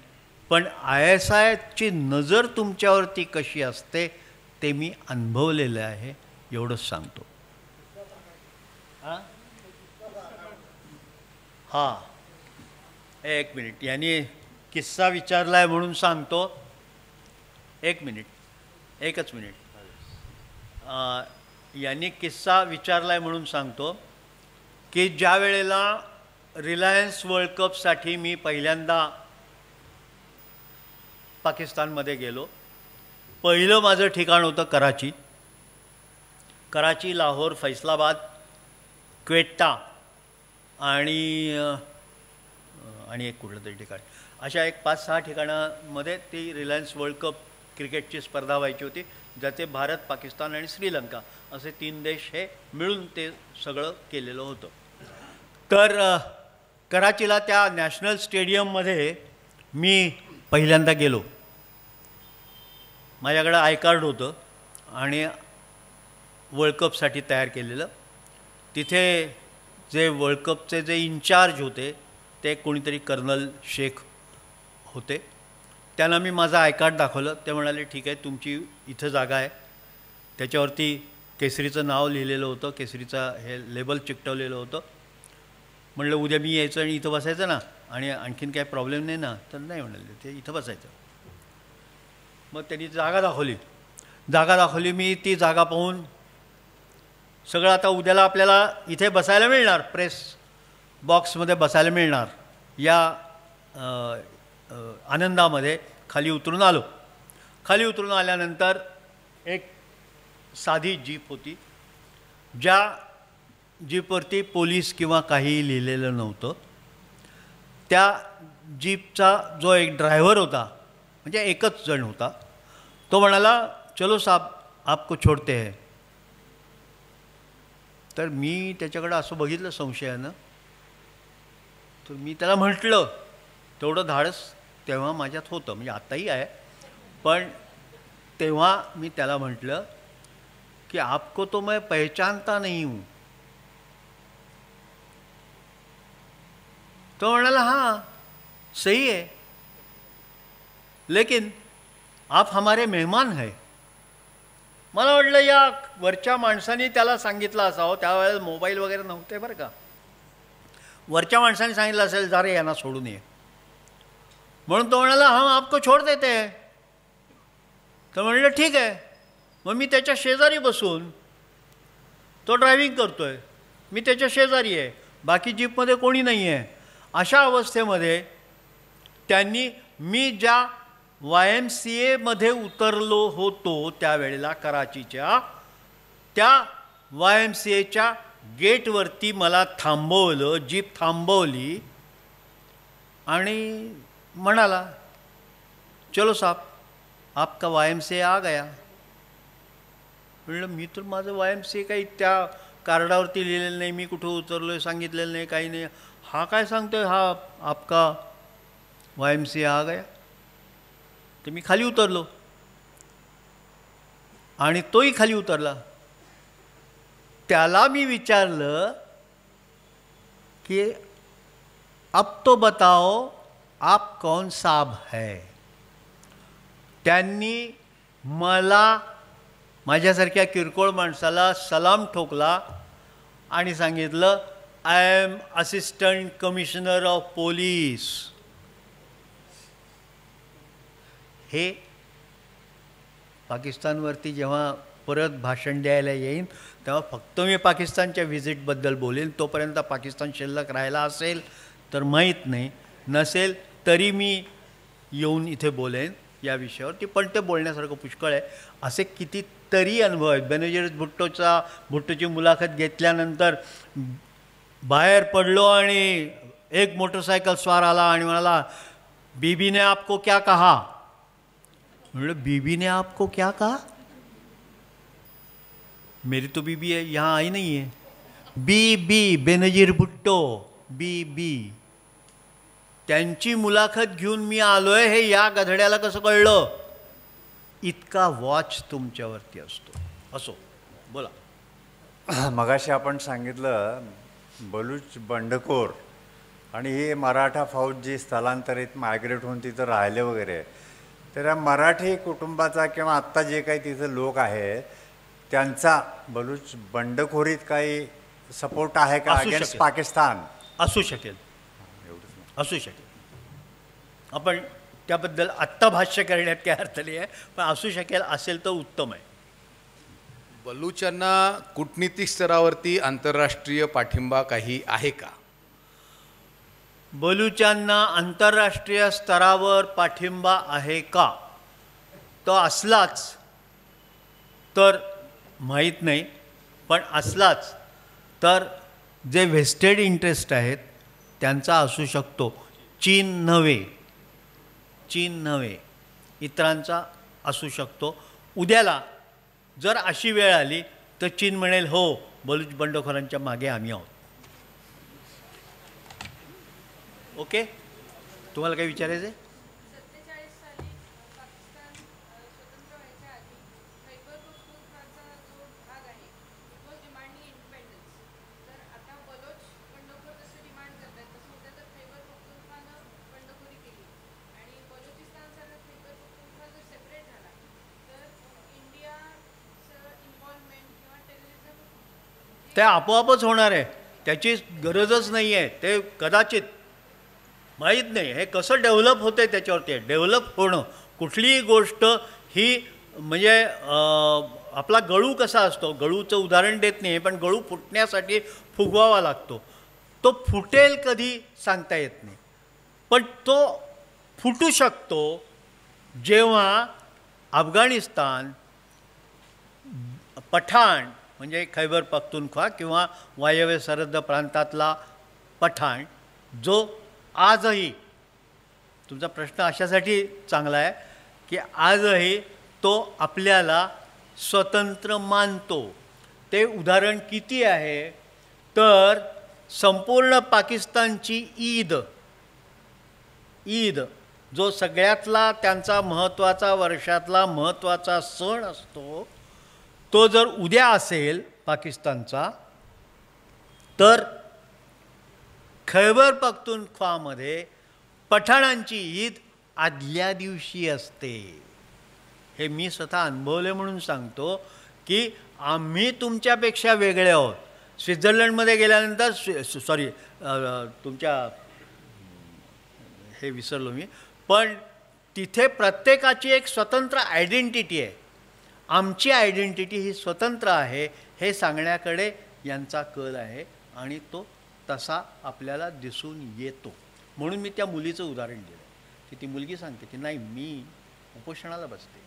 पण ISIची नजर तुमच्यावरती कशी असते ते मी अनुभवलेलं आहे, एवढंच सांगतो. हां, एक मिनिट. यांनी किस्सा विचारला आहे म्हणून सांगतो. एक मिनिट, एकच मिनिट. यांनी किस्सा विचारला आहे म्हणून सांगतो की ज्या वेळेला रिलायन्स वर्ल्ड कपसाठी मी पहिल्यांदा पाकिस्तानमध्ये गेलो, पहिलं माझं ठिकाण होतं कराची. कराची, लाहोर, फैसलाबाद, क्वेटा आणि एक कुठलं तरी ठिकाण, अशा एक 5-6 ठिकाणामध्ये ती रिलायन्स वर्ल्ड कप क्रिकेटची स्पर्धा व्हायची होती, ज्याचे भारत, पाकिस्तान आणि श्रीलंका असे 3 देश हे मिळून ते सगळं केलेलं होतं. तर कराचीला त्या नॅशनल स्टेडियममध्ये मी पहिल्यांदा गेलो. माझ्याकडं आय कार्ड होतं आणि वर्ल्ड कपसाठी तयार केलेलं. तिथे जे वर्ल्ड कपचे जे इन्चार्ज होते ते कोणीतरी कर्नल शेख होते. त्यांना मी माझं आय कार्ड दाखवलं. ते म्हणाले ठीक आहे, तुमची इथं जागा आहे. त्याच्यावरती केसरीचं नाव लिहिलेलं होतं, केसरीचं हे लेबल चिकटवलेलं होतं. म्हणलं उद्या मी यायचं आणि इथं बसायचं ना, आणि आणखीन काय प्रॉब्लेम नाही ना. तर नाही म्हणाले, ते इथं बसायचं. मग त्यांनी जागा दाखवली. मी ती जागा पाहून सगळं आता उद्याला आपल्याला इथे बसायला मिळणार, प्रेस बॉक्समध्ये बसायला मिळणार या आनंदामध्ये खाली उतरून आलो. खाली उतरून आल्यानंतर एक साधी जीप होती, ज्या जीपवरती पोलीस किंवा काहीही लिहिलेलं नव्हतं. त्या जीपचा जो एक ड्रायव्हर होता, म्हणजे एकच जण होता, तो म्हणाला चलो साहब आपको छोड़ते हैं. तर मी त्याच्याकडं असं बघितलं संशयानं. तर मी त्याला म्हटलं, तेवढं धाडस तेव्हा माझ्यात होतं, म्हणजे आत्ताही आहे, पण तेव्हा मी त्याला म्हटलं कि आपको तो मैं पहचानता नहीं हूँ. तो म्हणाला हाँ सही है, लेकिन आप हमारे मेहमान है. मला वाटलं या वरच्या माणसाने त्याला सांगितलं असावं, त्यावेळेला मोबाईल वगैरे नव्हते बरं का. वरच्या माणसाने सांगितलं असेल जा रे यांना सोडून ये. म्हणून तो म्हणाला हम आपको छोड देते है. तर म्हणलं ठीक आहे. मग मी त्याच्या शेजारी बसून, तो ड्रायव्हिंग करतो आहे, मी त्याच्या शेजारी आहे, बाकी जीपमध्ये कोणी नाही आहे. अशा अवस्थेमध्ये त्यांनी मी ज्या YMCAमध्ये उतरलो होतो त्यावेळेला कराचीच्या, त्या YMCAच्या गेटवरती मला थांबवलं, जीप थांबवली आणि म्हणाला चलो साहब आपका YMCA आ गया. म्हणलं मी तर माझं YMCA काही त्या कार्डावरती लिहिलेलं नाही, मी कुठं उतरलो आहे सांगितलेलं नाही, काही नाही. हा काय सांगतोय, हा आपका YMCA आ गया. तर मी खाली उतरलो आणि तोही खाली उतरला. त्याला मी विचारलं की अब तो बताओ आप कौन साहब है. त्यांनी मला, माझ्यासारख्या किरकोळ माणसाला सलाम ठोकला आणि सांगितलं I am assistant commissioner of police. हे पाकिस्तानवरती जेव्हा परत भाषण द्यायला येईन तेव्हा फक्त मी पाकिस्तानच्या व्हिजिटबद्दल बोलेन. तोपर्यंत पाकिस्तान शिल्लक राहिला असेल तर माहीत नाही, नसेल तरी मी येऊन इथे बोलेन या विषयावरती. पण ते बोलण्यासारखं पुष्कळ आहे. असे कितीतरी अनुभव आहेत. बेनजीर भुट्टोची मुलाखत घेतल्यानंतर बाहेर पडलो आणि एक मोटरसायकल स्वार आला आणि म्हणाला बीबी ने आपको क्या कहा. म्हणलं बीबी ने आपको क्या कहा. मेरी तो बीबी है यहाँ आई नहीं है. बीबी बेनजीर भुट्टो बीबी. त्यांची मुलाखत घेऊन मी आलोय हे या गधड्याला कसं कळलं. इतका वॉच तुमच्यावरती असतो. असो बोला. मगाशी आपण सांगितलं बलूच बंडखोर आणि ही मराठा फौज जी स्थलांतरित मायग्रेट होऊन तिथं राहिले वगैरे, तर या मराठी कुटुंबाचा किंवा आत्ता जे काही तिथं लोक आहेत त्यांचा बलूच बंडखोरीत काही सपोर्ट आहे का अगेन्स्ट पाकिस्तान. असू शकेल, असू शकेल. आपण त्याबद्दल आत्ता भाष्य करण्यात काही अर्थ नाही आहे, पण असू शकेल. असेल तर उत्तम आहे. बलूचांना कूटनीतिक स्तरावरती आंतरराष्ट्रीय पाठिंबा काही आहे का. बलूचांना आंतरराष्ट्रीय स्तरावर पाठिंबा आहे का, तो असलाच तर माहीत नाही, पण असलाच तर जे व्हेस्टेड इंटरेस्ट आहेत त्यांचा असू शकतो. चीन नव्हे, इतरांचा असू शकतो. उद्याला जर अशी वेळ आली तर चीन म्हणेल हो बलूच बंडखोरांच्या मागे आम्ही आहोत. ओके, तुम्हाला काही विचारायचं आहे. ते आपोआपच होणार आहे, त्याची गरजच नाही आहे. ते कदाचित माहीत नाही हे कसं डेव्हलप होतं आहे त्याच्यावरती. डेव्हलप होणं कुठलीही गोष्ट ही म्हणजे आपला गळू कसा असतो, गळूचं उदाहरण देत नाही पण गळू फुटण्यासाठी फुगवावा लागतो. तो फुटेल कधी सांगता येत नाही, पण तो फुटू शकतो जेव्हा अफगाणिस्तान, पठाण म्हणजे खैबर पख्तूनख्वा किंवा वायव्य सरहद्द प्रांतातला पठाण, जो आजही, तुमचा प्रश्न अशासाठी चांगला आहे की आजही तो आपल्याला स्वतंत्र मानतो. ते उदाहरण किती आहे तर संपूर्ण पाकिस्तानची ईद जो सगळ्यातला त्यांचा महत्त्वाचा, वर्षातला महत्त्वाचा सण असतो, तो जर उद्या असेल पाकिस्तानचा, तर खैबर पख्तूनख्वामध्ये पठाणांची ईद आदल्या दिवशी असते. हे मी स्वतः अनुभवले म्हणून सांगतो की आम्ही तुमच्यापेक्षा वेगळे आहोत. स्वित्झर्लंडमध्ये गेल्यानंतर तुमच्या हे विसरलो मी, पण तिथे प्रत्येकाची एक स्वतंत्र आयडेंटिटी आहे. आमची आयडेंटिटी ही स्वतंत्र आहे हे सांगण्याकडे यांचा कल आहे आणि तो तसा आपल्याला दिसून येतो. म्हणून मी त्या मुलीचं उदाहरण दिलं की ती मुलगी सांगते की नाही मी उपोषणाला बसते.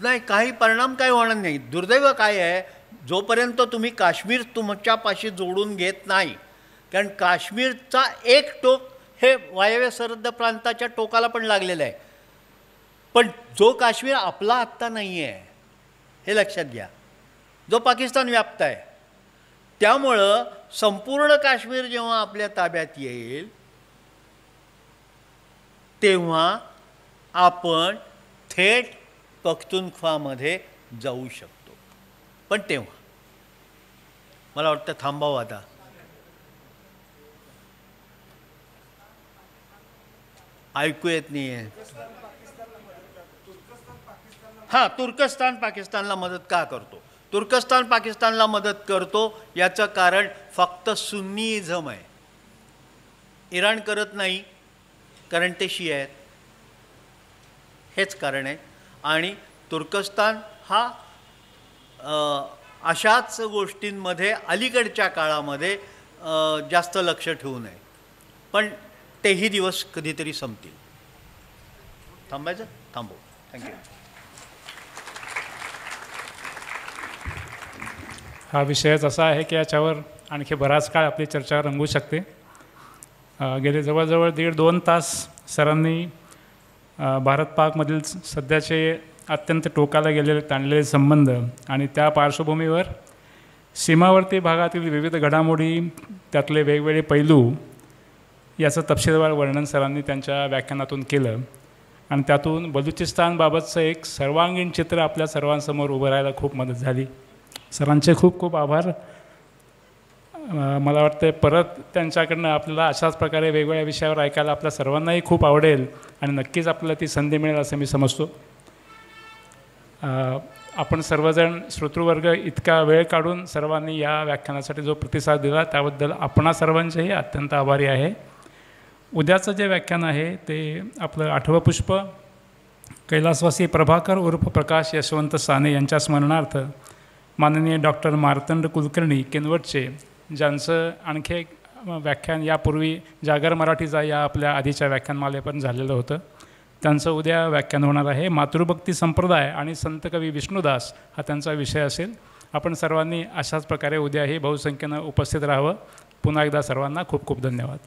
नाही काही परिणाम काय होणार नाही. दुर्दैव काय आहे, जोपर्यंत तुम्ही काश्मीर तुमच्यापाशी जोडून घेत नाही, कारण काश्मीरचा एक टोक हे वायव्य सरहद्द प्रांताच्या टोकाला पण लागलेलं आहे, पण जो काश्मीर आपला आत्ता नाही आहे हे लक्षात घ्या, जो पाकिस्तान व्याप्त आहे. त्यामुळं संपूर्ण काश्मीर जेव्हा आपल्या ताब्यात येईल तेव्हा आपण थेट पख्तूनख्वामध्ये जाऊ शकतो. पण तेव्हा मला वाटतं थांबावं आता. ऐकू येत नाही आहे. हां, तुर्कस्तान पाकिस्तानला मदत का करतो? तुर्कस्तान पाकिस्तानला मदत करतो याचं कारण फक्त सुन्नीइझम आहे. इराण करत नाही कारण ते शिया आहेत, हेच कारण आहे. आणि तुर्कस्तान हा अशाच गोष्टींमध्ये अलीकडच्या काळामध्ये जास्त लक्ष ठेवू नये. पण तेही दिवस कधीतरी संपतील. थांबायचं? थांबू. थँक्यू. हा विषयच असा आहे की याच्यावर आणखी बराच काळ आपली चर्चा रंगू शकते. गेले जवळजवळ 1.5-2 तास सरांनी भारत पाकमधील सध्याचे अत्यंत टोकाला गेलेले ताणलेले संबंध आणि त्या पार्श्वभूमीवर सीमावर्ती भागातील विविध घडामोडी, त्यातले वेगवेगळे पैलू याचं तपशीलवार वर्णन सरांनी त्यांच्या व्याख्यानातून केलं आणि त्यातून बलुचिस्तानबाबतचं एक सर्वांगीण चित्र आपल्या सर्वांसमोर उभं राहायला खूप मदत झाली. सरांचे खूप खूप आभार. मला वाटतं परत त्यांच्याकडनं आपल्याला अशाच प्रकारे वेगवेगळ्या विषयावर ऐकायला आपल्या सर्वांनाही खूप आवडेल आणि नक्कीच आपल्याला ती संधी मिळेल असं मी समजतो. आपण सर्वजण श्रोतृवर्ग इतका वेळ काढून सर्वांनी या व्याख्यानासाठी जो प्रतिसाद दिला त्याबद्दल आपणा सर्वांचेही अत्यंत आभारी आहे. उद्याचं जे व्याख्यान आहे ते आपलं 8वं पुष्प कैलासवासी प्रभाकर उर्फ प्रकाश यशवंत साने यांच्या स्मरणार्थ माननीय डॉक्टर मार्तंड कुलकर्णी किनवटचे, ज्यांचं आणखी एक व्याख्यान यापूर्वी जागर मराठीचा या आपल्या आधीच्या व्याख्यानमालेपर्यंत झालेलं होतं, त्यांचं उद्या व्याख्यान होणार आहे. मातृभक्ती संप्रदाय आणि संत कवी विष्णुदास हा त्यांचा विषय असेल. आपण सर्वांनी अशाच प्रकारे उद्याही बहुसंख्येनं उपस्थित राहावं. पुन्हा एकदा सर्वांना खूप खूप धन्यवाद.